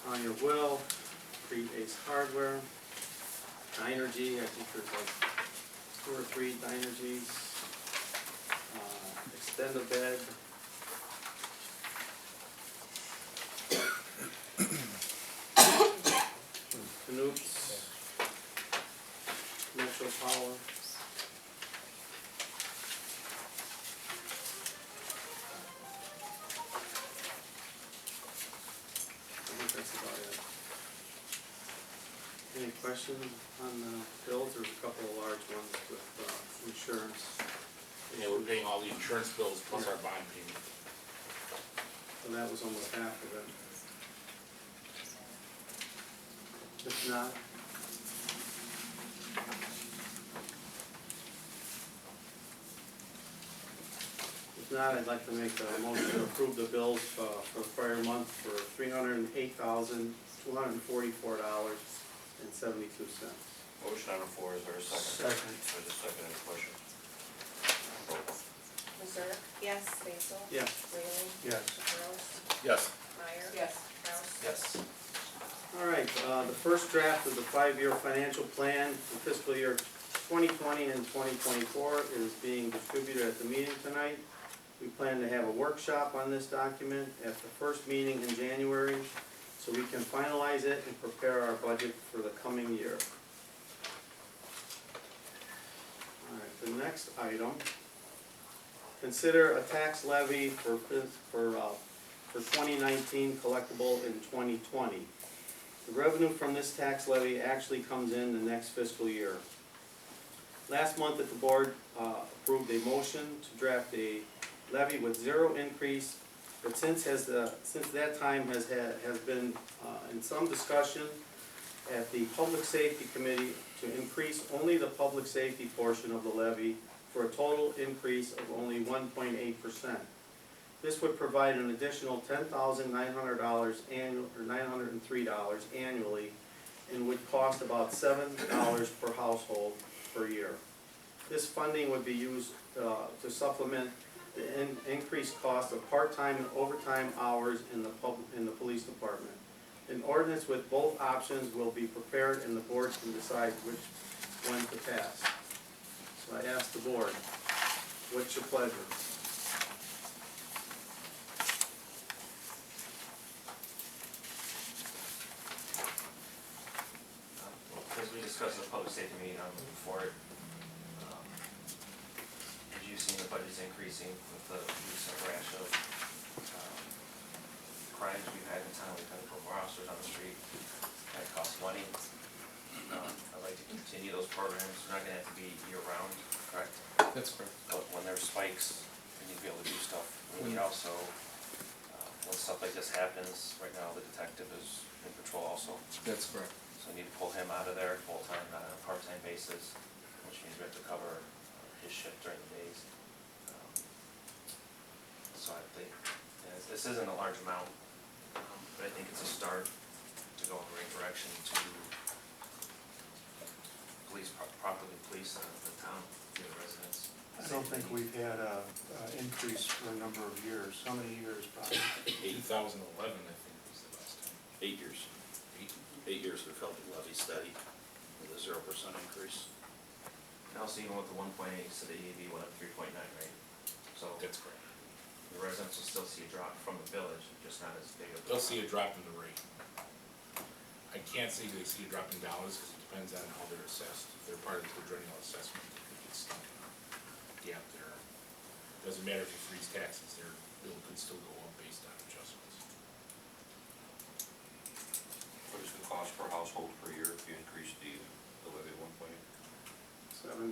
on your will. Creed Ace Hardware, Dynergy, I think there's like 2 or 3 Dynergies, Extend-A-Bed, Canoops, Metro Power. I think that's about it. Any questions on the bills? There's a couple of large ones with insurance. Yeah, we're paying all the insurance bills plus our bond payment. So that was almost half of it. If not, I'd like to make a motion to approve the bills for the prior month for $308,244.72. Motion on the floor, is there a second? Second. There's a second, any questions? Roll call. Missouri. Yes. Basil. Yes. Whaling. Yes. Caprows. Yes. Meyer. Yes. Kraus. Yes. All right, the first draft of the 5-year financial plan for fiscal year 2020 and 2024 is being distributed at the meeting tonight. We plan to have a workshop on this document at the first meeting in January, so we can finalize it and prepare our budget for the coming year. All right, the next item, consider a tax levy for 2019 collectible in 2020. The revenue from this tax levy actually comes in the next fiscal year. Last month the board approved a motion to draft a levy with 0 increase, but since that time has been in some discussion at the Public Safety Committee to increase only the public safety portion of the levy for a total increase of only 1.8%. This would provide an additional $10,900 annual, or $903 annually, and would cost about $7 per household per year. This funding would be used to supplement the increased cost of part-time and overtime hours in the police department. An ordinance with both options will be prepared, and the board can decide which one to pass. So I ask the board, what's your pleasure? As we discussed in the public safety meeting, I'm looking for it. As you've seen, the budget's increasing with the recent rash of crimes we've had in town. We've had to put more officers on the street. That costs money. I'd like to continue those programs. They're not gonna have to be year-round, correct? That's correct. But when there's spikes, we need to be able to do stuff. We need also, when stuff like this happens, right now the detective is in patrol also. That's correct. So we need to pull him out of there full-time, not on a part-time basis, which means we have to cover his shift during the days. So I think, this isn't a large amount, but I think it's a start to go in the right direction to properly police the town, the residents. I don't think we've had a increase for a number of years. How many years, Bob? 2011, I think was the last time. 8 years. 8 years we've held the levy steady with a 0% increase. And also even with the 1.8, so the EAV went up 3.9, right? So That's correct. the residents will still see a drop from the village, just not as big of a. They'll see a drop in the rate. I can't say they see a drop in dollars, because it depends on how they're assessed. If they're part of the quadrennial assessment, they could get stuck in a gap there. Doesn't matter if you freeze taxes, their bill could still go up based on adjustments. What is the cost per household per year if you increase the levy at 1.8? $7.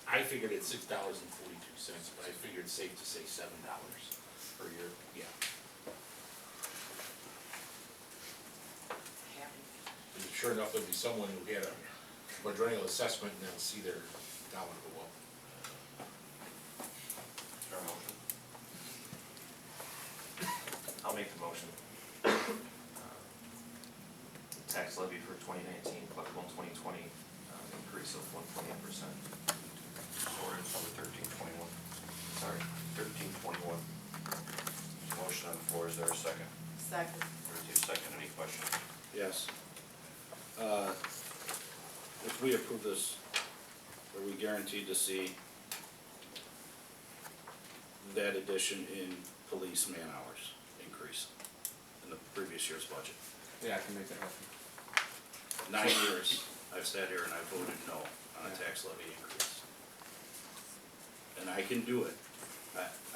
I figured it's $6.42, but I figured it's safe to say $7 Per year? Yeah. And sure enough, there'll be someone who had a quadrennial assessment and they'll see their dollar go up. Is there a motion? I'll make the motion. Tax levy for 2019, collectible in 2020, increase of 1.8%. Ordinance number 1321. Sorry. 1321. Motion on the floor, is there a second? Second. There's a second, any questions? Yes. If we approve this, are we guaranteed to see that addition in police man hours increase in the previous year's budget? Yeah, I can make that happen. 9 years, I've sat here and I've voted no on a tax levy increase. And I can do it.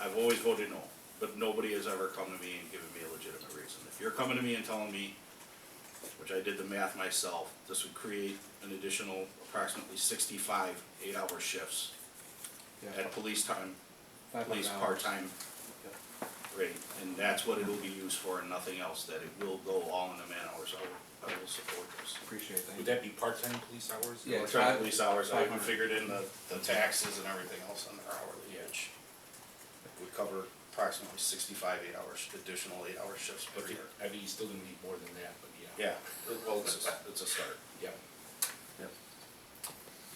I've always voted no, but nobody has ever come to me and given me a legitimate reason. If you're coming to me and telling me, which I did the math myself, this would create an additional approximately 65 8-hour shifts Yeah. at police time, 500 police hours. part-time rate, and that's what it will be used for and nothing else, that it will go all in the man hours. I will support this. Appreciate that. Would that be part-time police hours? Yeah, it's Part-time police hours, I even 500. figured in the taxes and everything else on their hourly, which would cover approximately 65 additional 8-hour shifts per year. I mean, you still gonna need more than that, but yeah. Yeah, well, it's a start. Yeah. Yep.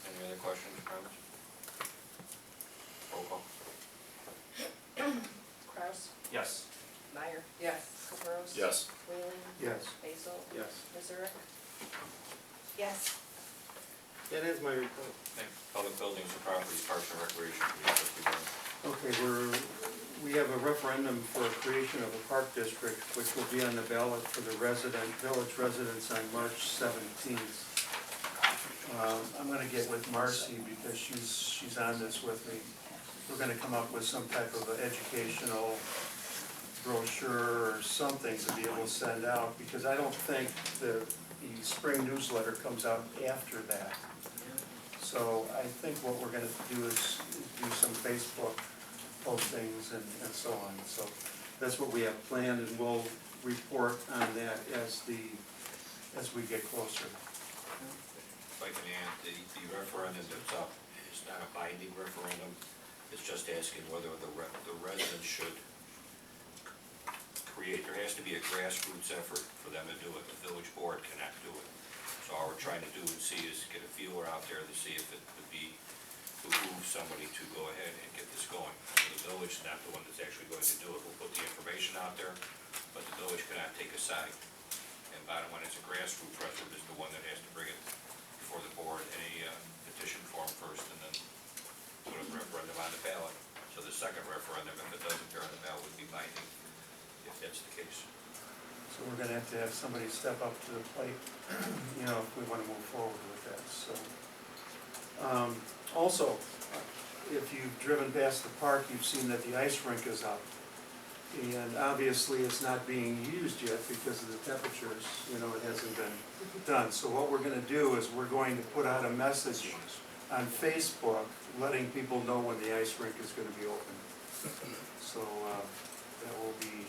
Any other questions, comments? Roll call. Kraus, Yes. Meyer, Yes. Caprows. Yes. Whaling, Yes. Basil, Yes. Missouri. Yes. That is my report. Public Buildings and Properties, Parks and Recreation Committee, 51. Okay, we have a referendum for creation of a park district, which will be on the ballot for the village residents on March 17th. I'm gonna get with Marcy because she's on this with me. We're gonna come up with some type of an educational brochure or something to be able to send out, because I don't think the spring newsletter comes out after that. So I think what we're gonna do is do some Facebook postings and so on. So that's what we have planned, and we'll report on that as we get closer. If I can add, the referendum that's up is not a binding referendum. It's just asking whether the residents should create, there has to be a grassroots effort for them to do it. The village board cannot do it. So all we're trying to do is get a feeler out there to see if it would behoove somebody to go ahead and get this going. The village is not the one that's actually going to do it. We'll put the information out there, but the village cannot take a side. And bottom line, it's a grassroots effort is the one that has to bring it before the board, any petition form first, and then put a referendum on the ballot. So the second referendum, if it doesn't appear on the ballot, would be binding, if that's the case. So we're gonna have somebody step up to the plate, if we wanna move forward with that, so. Also, if you've driven past the park, you've seen that the ice rink is up. And obviously, it's not being used yet because of the temperatures, it hasn't been done. So what we're gonna do is we're going to put out a message on Facebook, letting people know when the ice rink is gonna be open. So, that will be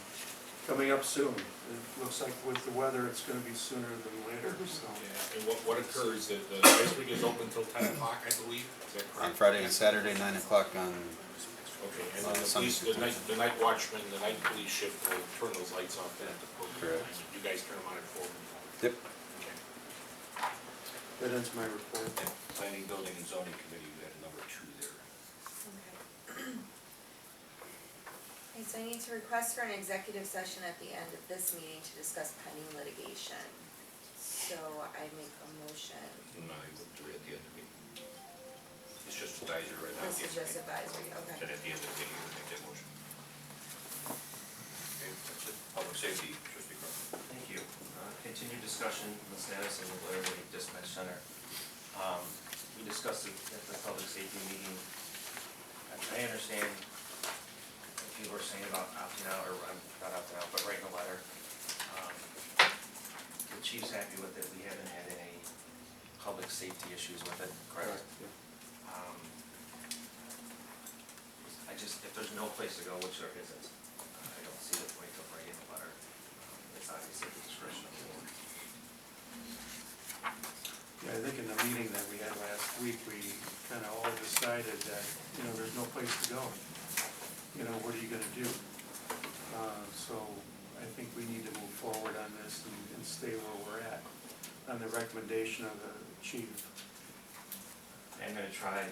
coming up soon. It looks like with the weather, it's gonna be sooner than later, so. Yeah, and what occurs, the ice rink is open until 10 o'clock, I believe, is that correct? On Friday and Saturday, 9 o'clock on, Okay, and then the night watchman, the night police shift will turn those lights off then at the program. Correct. You guys turn them on at 4. yep. Okay. That ends my report. Planning, Building, and Zoning Committee, you had number 2 there. Okay, so I need to request for an executive session at the end of this meeting to discuss pending litigation. So I make a motion. No, you would do it at the end of the meeting. You It's just advisory right now. This is just advisory, okay. Then at the end of the meeting, we'll make that motion. Okay, that's it. Public safety, trustee Crum. Thank you. Continued discussion on the status of the Blair Lake Dispatch Center. We discussed it at the public safety meeting. I understand what people are saying about opting out, or not opting out, but writing a letter. The chief's happy with it. We haven't had any public safety issues with it, correct? I just, if there's no place to go, which there isn't, I don't see the point of writing a letter. It's obviously the discretion of the board. Yeah, I think in the meeting that we had last week, we kind of all decided that, there's no place to go. What are you gonna do? So I think we need to move forward on this and stay where we're at, on the recommendation of the chief. I'm gonna try,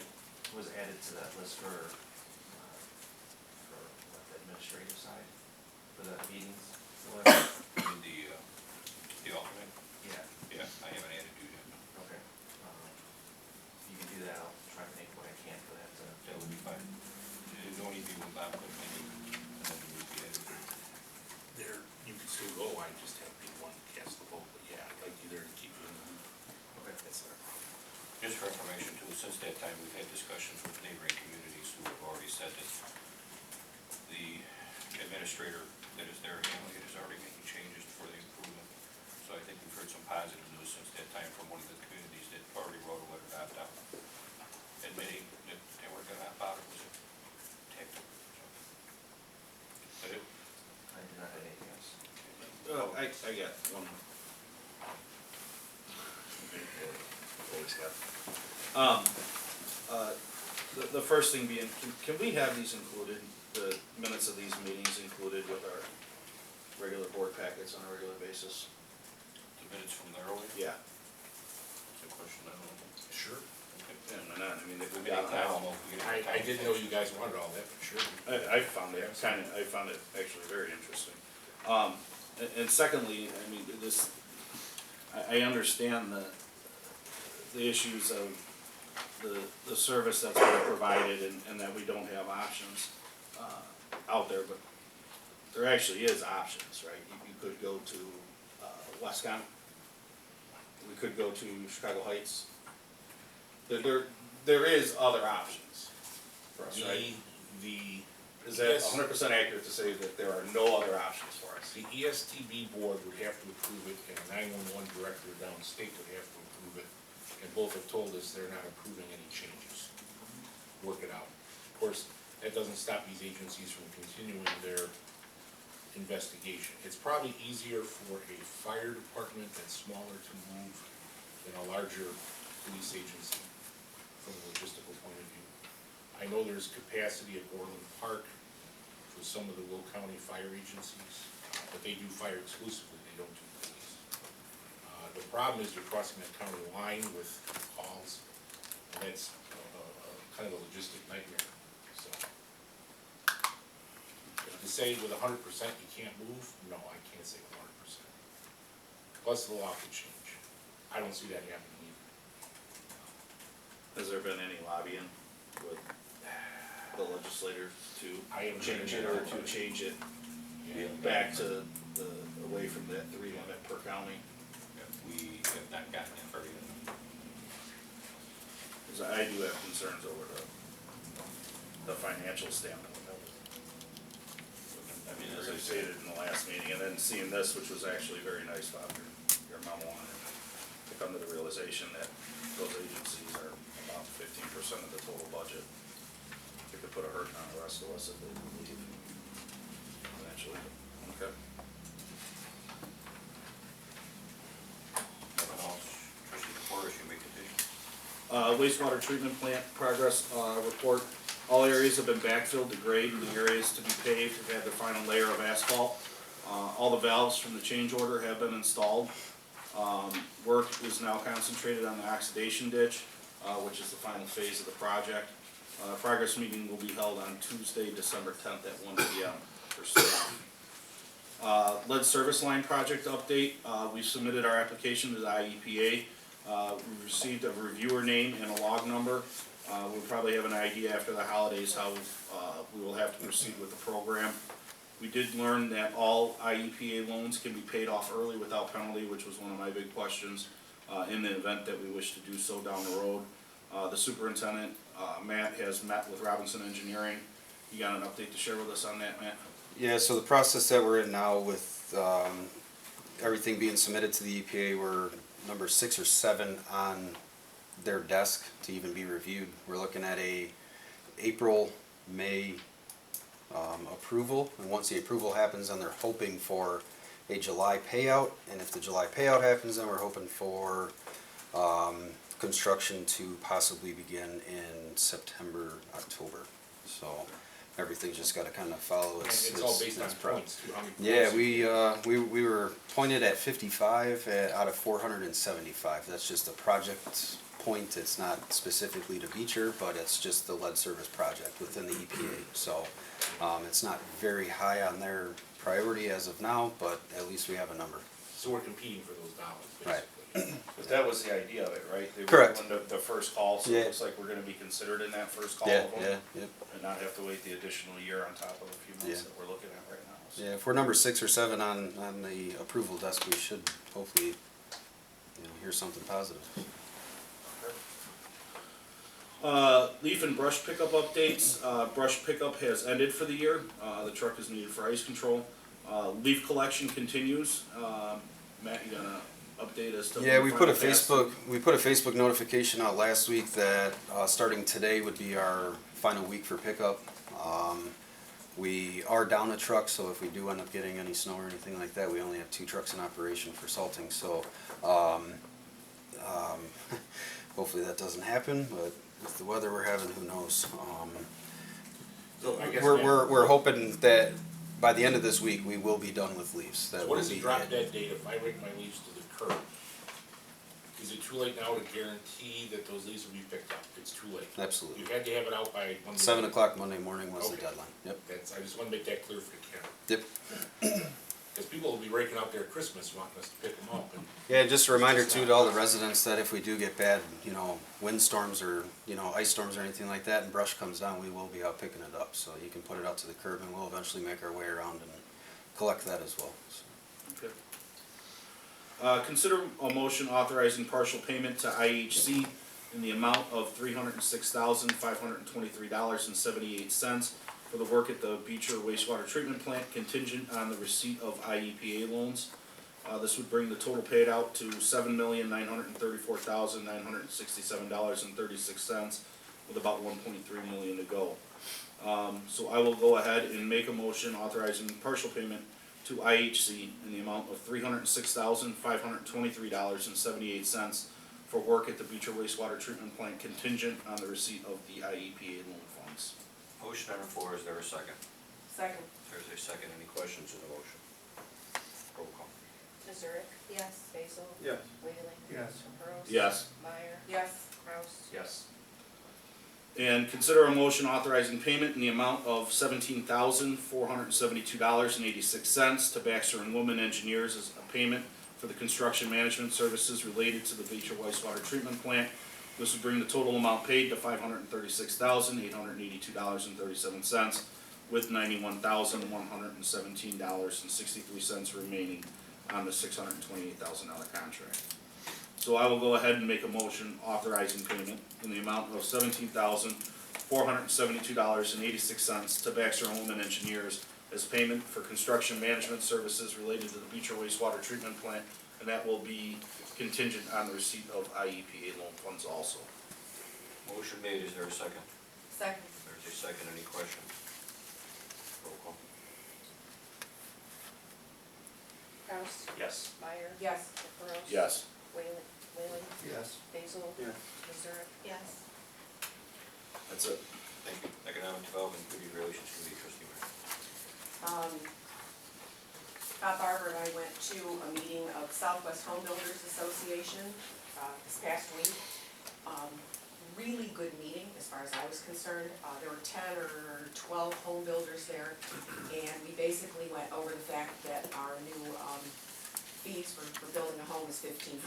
was added to that list for what, the administrative side, for the meetings, or whatever. The alternate? Yeah, Yeah, I haven't added you yet. okay. You can do that, I'll try to make what I can for that, That would be fine. There's only be one Bob, and then you would be added. There, you can still go, I just have to be one to cast the vote, but yeah, I'd like you there to keep you in the loop. Okay. That's our Just for information too, since that time, we've had discussions with neighboring communities who have already said that the administrator that is there handling it is already making changes for the improvement. So I think we've heard some positive news since that time from one of the communities that already wrote a letter to opt out, admitting that they weren't gonna opt out, it was a tactic. Is that it? I do not have anything else. I got one. Always have. The first thing being, can we have these included, the minutes of these meetings included with our regular board packets on a regular basis? The minutes from there, always? Yeah. That's a question I don't know. Sure. Okay. Yeah, why not? I mean, if we I got don't now. know if we get I didn't know you guys wanted all that, but sure. I found it actually very interesting. And secondly, I mean, I understand the issues of the service that's been provided and that we don't have options, out there, but there actually is options, right? You could go to, Westcon. We could go to Chicago Heights. There is other options for us, right? Is that 100% accurate to say that there are no other options for us? The ESTB board would have to approve it, and the 911 director downstate would have to approve it, and both have told us they're not approving any changes. Work it out. Of course, that doesn't stop these agencies from continuing their investigation. It's probably easier for a fire department that's smaller to move than a larger police agency from a logistical point of view. I know there's capacity at Orland Park for some of the Will County fire agencies, but they do fire exclusively, they don't do police. The problem is you're crossing that county line with calls, and that's kind of a logistic nightmare, so. To say with 100% you can't move, no, I can't say 100%. Plus the law could change. I don't see that happening either. Has there been any lobbying with the legislators to change it or to change it back to away from that 3 limit per county? We have not gotten that far yet. Because I do have concerns over the financial standpoint of it. I mean, as I stated in the last meeting, and then seeing this, which was actually very nice, Bob, your memo on it, to come to the realization that those agencies are about 15% of the total budget. It could put a hurt on the rest of us if they leave eventually. Okay. Nothing else, trustee Corr, you make a decision. Wastewater treatment plant progress, report. All areas have been backfilled to grade, and the areas to be paved have had their final layer of asphalt. All the valves from the change order have been installed. Work is now concentrated on the oxidation ditch, which is the final phase of the project. Progress meeting will be held on Tuesday, December 10th at 1 p.m. for staff. Lead service line project update. We've submitted our application to the IEPA. We received a reviewer name and a log number. We'll probably have an idea after the holidays how, we will have to proceed with the program. We did learn that all IEPA loans can be paid off early without penalty, which was one of my big questions, in the event that we wish to do so down the road. The superintendent, Matt, has met with Robinson Engineering. You got an update to share with us on that, Matt? Yeah, so the process that we're in now with everything being submitted to the EPA, we're number 6 or 7 on their desk to even be reviewed. We're looking at a April, May approval, and once the approval happens, then they're hoping for a July payout, and if the July payout happens, then we're hoping for construction to possibly begin in September, October. So everything's just got to kind of follow It's all based on points too, how many points? Yeah, we were pointed at 55 out of 475. That's just a project point. It's not specifically to Beecher, but it's just the lead service project within the EPA. So it's not very high on their priority as of now, but at least we have a number. So we're competing for those dollars, Right. basically. But that was the idea of it, right? They were Correct. doing the first call, so Yeah. it looks like we're gonna be considered in that first call Yeah, of them. yeah, yep. And not have to wait the additional year on top of a few months Yeah. that we're looking at right now. So. Yeah, if we're number 6 or 7 on the approval desk, we should hopefully, hear something positive. Leaf and brush pickup updates. Brush pickup has ended for the year. The truck is needed for ice control. Leaf collection continues. Matt, you gonna update us? Yeah, we put a Facebook notification out last week that starting today would be our final week for pickup. We are down a truck, so if we do end up getting any snow or anything like that, we only have 2 trucks in operation for salting. So hopefully that doesn't happen, but with the weather we're having, who knows? So I guess We're hoping that by the end of this week we will be done with leaves. That So what will is the be drop it. dead date if I rake my leaves to the curb? Is it too late now to guarantee that those leaves will be picked up? It's too late. Absolutely. You had to have it out by Monday. 7 o'clock Monday morning was the Okay. deadline. Yep. I just wanna make that clear for the camera. Yep. Because people will be raking out there at Christmas wanting us to pick them up. And Yeah, just a reminder too to all the residents that if we do get bad, windstorms or, ice storms or anything like that and brush comes down, we will be out picking it up. So you can put it out to the curb and we'll eventually make our way around and collect that as well. So. Okay. Consider a motion authorizing partial payment to IHC in the amount of $306,523.78 for the work at the Beecher wastewater treatment plant contingent on the receipt of IEPA loans. This would bring the total paid out to $7,934,967.36 with about $1.3 million to go. So I will go ahead and make a motion authorizing partial payment to IHC in the amount of $306,523.78 for work at the Beecher wastewater treatment plant contingent on the receipt of the IEPA loan funds. Motion on the floor, is there a second? Second. There's a second, any questions on the motion? Roll call. Missouri? Yes. Basil? Yes. Whaling? Yes. Capros? Yes. Meyer? Yes. Kraus? Yes. And consider a motion authorizing payment in the amount of $17,472.86 to Baxter and Woman Engineers as a payment for the construction management services related to the Beecher wastewater treatment plant. This would bring the total amount paid to $536,882.37, with $91,117.63 remaining on the $628,000 contract. So I will go ahead and make a motion authorizing payment in the amount of $17,472.86 to Baxter and Woman Engineers as payment for construction management services related to the Beecher wastewater treatment plant, and that will be contingent on the receipt of IEPA loan funds also. Motion made, is there a second? Second. There's a second, any questions? Roll call. Kraus? Yes. Meyer? Yes. Capros? Yes. Whaling? Yes. Basil? Yes. Missouri? Yes. That's it. Thank you. Economic Development, Community Relations Committee, trustee Meyer. Bob Barber and I went to a meeting of Southwest Home Builders Association this past week. Really good meeting as far as I was concerned. There were 10 or 12 home builders there, and we basically went over the fact that our new fees for building a home is $1,500.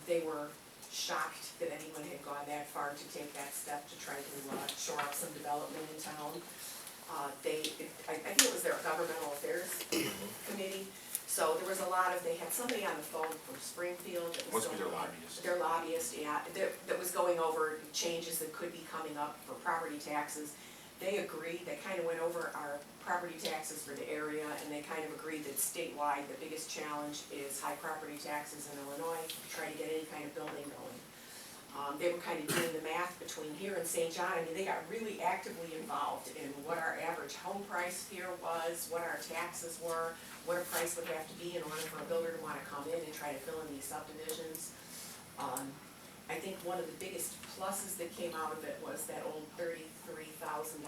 They were shocked that anyone had gone that far to take that step to try to shore up some development in town. I think it was their governmental affairs committee, so there was a lot of, they had somebody on the phone from Springfield that was Must be going. their lobbyist. Their lobbyist, yeah, that was going over changes that could be coming up for property taxes. They agreed, they kind of went over our property taxes for the area, and they kind of agreed that statewide, the biggest challenge is high property taxes in Illinois, to try to get any kind of building going. They were kind of doing the math between here and St. John. I mean, they got really actively involved in what our average home price here was, what our taxes were, what a price would have to be in order for a builder to want to come in and try to fill in these subdivisions. I think one of the biggest pluses that came out of it was that old $33,000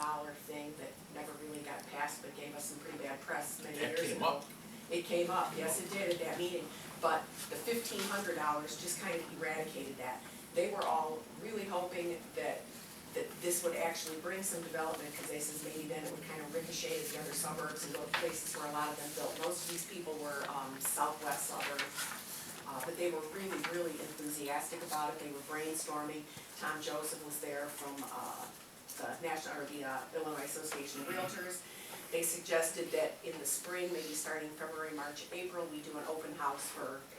thing that never really got passed but gave us some pretty bad press many That years came ago. up. It came up, yes, it did at that meeting, but the $1,500 just kind of eradicated that. They were all really hoping that this would actually bring some development, because they says maybe then it would kind of ricochet to the other suburbs and go to places where a lot of them built. Most of these people were southwest suburbs, but they were really, really enthusiastic about it. They were brainstorming. Tom Joseph was there from the Illinois Association of Realtors. They suggested that in the spring, maybe starting February, March, April, we do an open house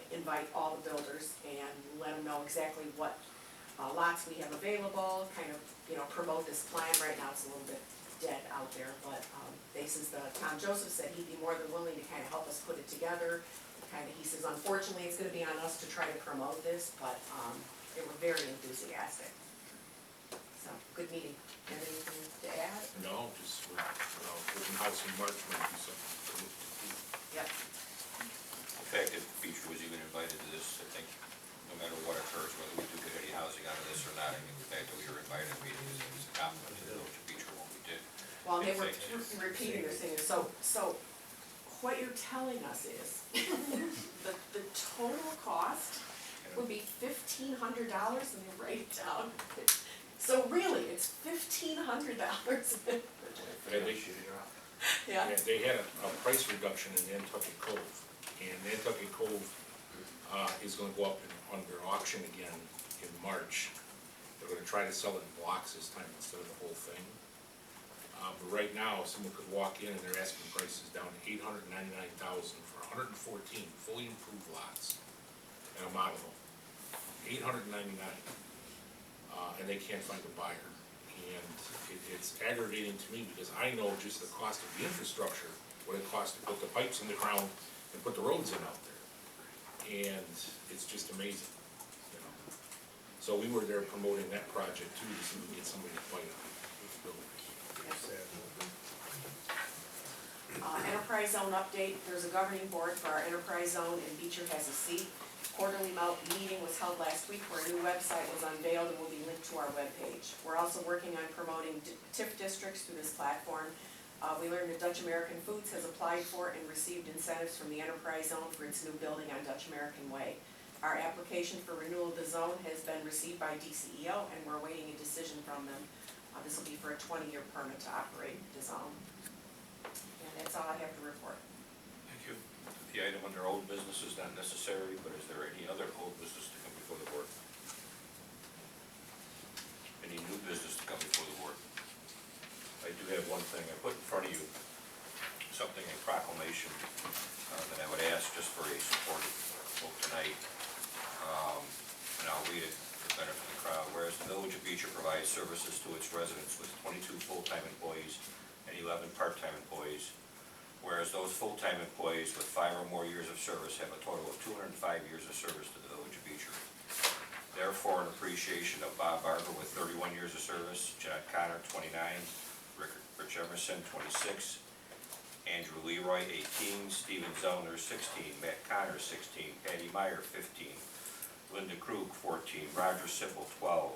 invite all the builders and let them know exactly what lots we have available, kind of, promote this plan. Right now, it's a little bit dead out there, but Tom Joseph said he'd be more than willing to kind of help us put it together. He says, unfortunately, it's gonna be on us to try to promote this, but they were very enthusiastic. So, good meeting. Have anything to add? No, just, open house in March might be something. Yep. The fact that Beecher was even invited to this, I think, no matter what occurs, whether we do get any housing out of this or not, I mean, the fact that we were invited, I mean, is a compliment to the village of Beecher when we did. Well, they were In fact, repeating their thing, so what you're telling us is, the total cost would be $1,500, and you write it down. So really, it's $1,500. Yeah. They had a price reduction in Nantucket Cove, and Nantucket Cove is gonna go up under auction again in March. They're gonna try to sell it in blocks this time instead of the whole thing. But right now, someone could walk in and they're asking prices down to $899,000 for 114 fully improved lots and a model home. $899, and they can't find a buyer. And it's aggravating to me because I know just the cost of the infrastructure, what it costs to put the pipes in the ground and put the roads in out there. And it's just amazing, So we were there promoting that project too, to see if we can get somebody to fight on it. Enterprise zone update, there's a governing board for our enterprise zone, and Beecher has a seat. Quarterly meeting was held last week where a new website was unveiled and will be linked to our webpage. We're also working on promoting TIF districts through this platform. We learned that Dutch American Foods has applied for and received incentives from the enterprise zone for its new building on Dutch American Way. Our application for renewal of the zone has been received by DCEO, and we're awaiting a decision from them. This will be for a 20-year permit to operate the zone. And that's all I have to report. Thank you. The item under old business is not necessary, but is there any other old business to come before the board? Any new business to come before the board? I do have one thing I put in front of you, something, a proclamation that I would ask just for a supported vote tonight. And I'll read it for the benefit of the crowd. Whereas the Village of Beecher provides services to its residents with 22 full-time employees and 11 part-time employees. Whereas those full-time employees with 5 or more years of service have a total of 205 years of service to the Village of Beecher. Therefore, in appreciation of Bob Barber with 31 years of service, John Connor, 29, Rich Emerson, 26, Andrew Leroy, 18, Stephen Zellner, 16, Matt Connor, 16, Patty Meyer, 15, Linda Krug, 14, Roger Sipple, 12,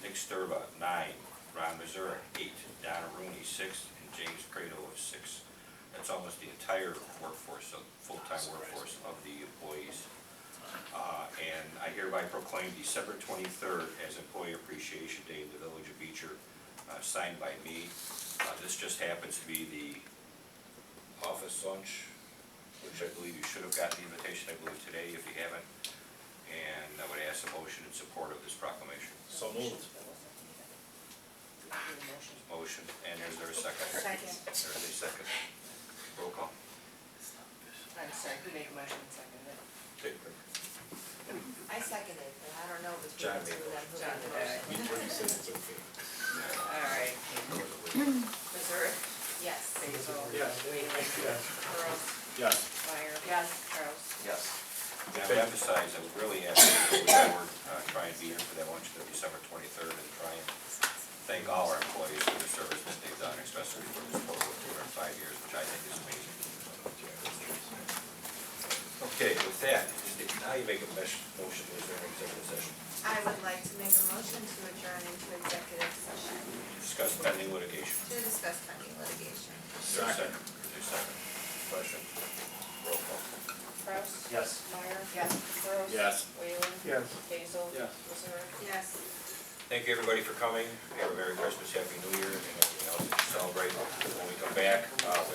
Nick Sturba, 9, Ron Mazurek, 8, Donna Rooney, 6, and James Credo of 6. That's almost the entire workforce, full-time workforce of the employees. And I hereby proclaim December 23rd as Employee Appreciation Day in the Village of Beecher, signed by me. This just happens to be the office lunch, which I believe you should have gotten the invitation, I believe today, if you haven't. and I would ask a motion in support of this proclamation. So moved. Motion, and is there a second? Second. There is a second. Roll call. I'm sorry, who made the motion and seconded it? Take it. I seconded, but I don't know between John the two of them who John made the did it. motion. Before you said it's okay. All right. Missouri? Yes. Basil? Yes. Whalen? Yes. Burrows? Yes. Meyer? Yes. Charles? Yes. And I would emphasize, I would really ask the board, try and be here for that lunch on December 23rd and try and thank all our employees for the service that they've done, especially for this total of 205 years, which I think is amazing. Okay, with that, now you make a motion, is there an executive session? I would like to make a motion to adjourn into executive session Discuss pending litigation. to discuss pending litigation. Is there a second? Is there a second? Question? Roll call. Kraus? Yes. Meyer? Yes. Burrows? Yes. Whalen? Yes. Basil? Yes. Missouri? Yes. Thank you, everybody, for coming. Have a Merry Christmas, Happy New Year, and everything else that you celebrate. When we come back,